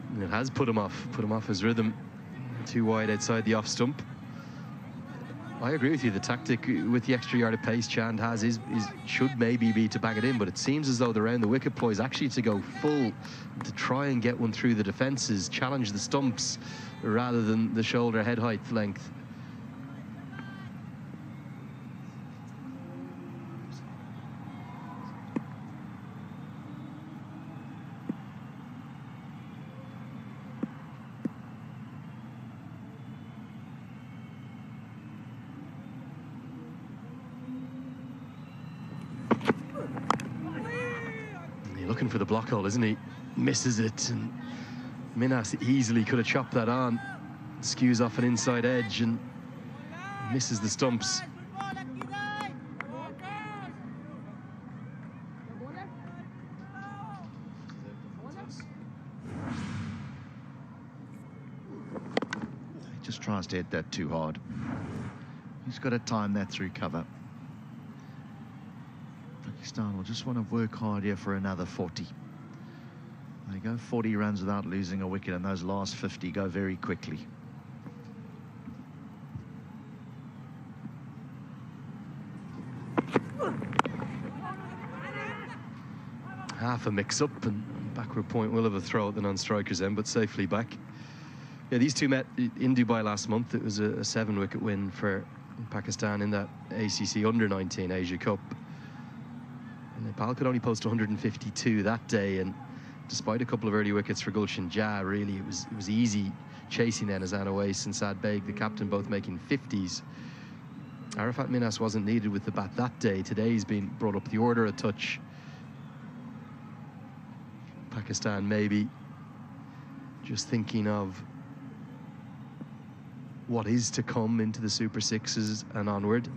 And it has put him off his rhythm. 2 wide outside the off stump. I agree with you. The tactic with the extra yard of pace Chand has should maybe be to bang it in, but it seems as though the round the wicket ploy is actually to go full, to try and get one through the defences, challenge the stumps rather than the shoulder head height length. Looking for the block hole, isn't he? Misses it, and Minas easily could have chopped that on. Skews off an inside edge and misses the stumps. He just tries to hit that too hard. He's got to time that through cover. Pakistan will just want to work hard here for another 40. They go 40 runs without losing a wicket, and those last 50 go very quickly. Half a mix-up, and backward point will have a throw at the non-striker's end, but safely back. Yeah, these two met in Dubai last month. It was a 7-wicket win for Pakistan in that ACC Under-19 Asia Cup. Nepal could only post 152 that day, and despite a couple of early wickets for Gulshan Jah, really it was easy chasing then as Anawais and Sad Beg, the captain, both making 50s. Arafat Minas wasn't needed with the bat that day. Today he's been brought up the order a touch. Pakistan maybe just thinking of what is to come into the Super Sixes and onward.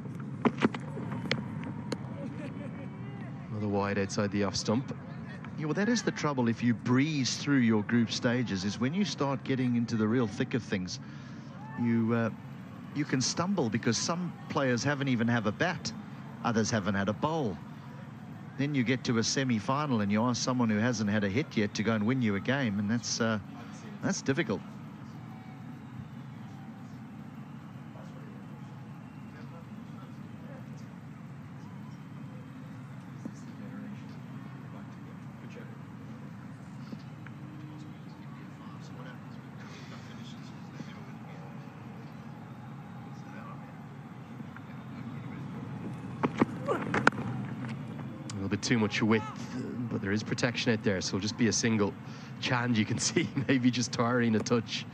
Another wide outside the off stump. Yeah, well, that is the trouble if you breeze through your group stages, is when you start getting into the real thick of things, you can stumble because some players haven't even had a bat, others haven't had a bowl. then you get to a semi-final and you ask someone who hasn't had a hit yet to go and win you a game, and that's difficult. Too much width, but there is protection out there, so it'll just be a single. Chand, you can see maybe just tiring a touch.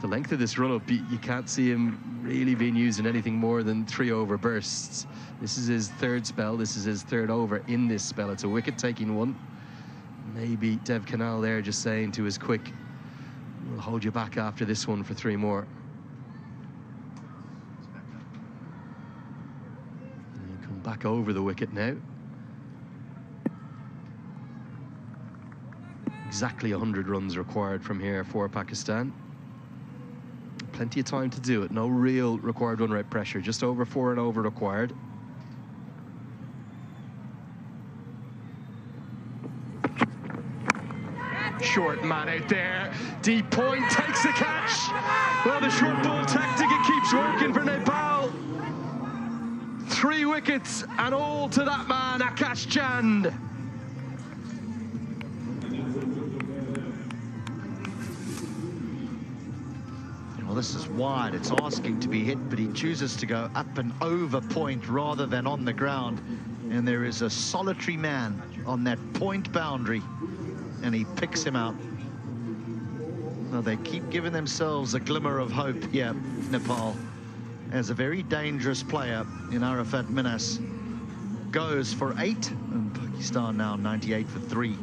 The length of this run-up, you can't see him really being used in anything more than 3 over bursts. This is his third spell. This is his third over in this spell. It's a wicket-taking one. Maybe Dev Canal there just saying to his quick, we'll hold you back after this one for 3 more. And you come back over the wicket now. Exactly 100 runs required from here for Pakistan. Plenty of time to do it. No real required run rate pressure. Just over 4 and over required. Short man out there. Deep point, takes the catch. Well, the short ball tactic, it keeps working for Nepal. 3 wickets and all to that man, Akash Chand. Well, this is wide. It's asking to be hit, but he chooses to go up and over point rather than on the ground. And there is a solitary man on that point boundary, and he picks him out. Well, they keep giving themselves a glimmer of hope here, Nepal, as a very dangerous player in Arafat Minas goes for 8, and Pakistan now 98 for 3.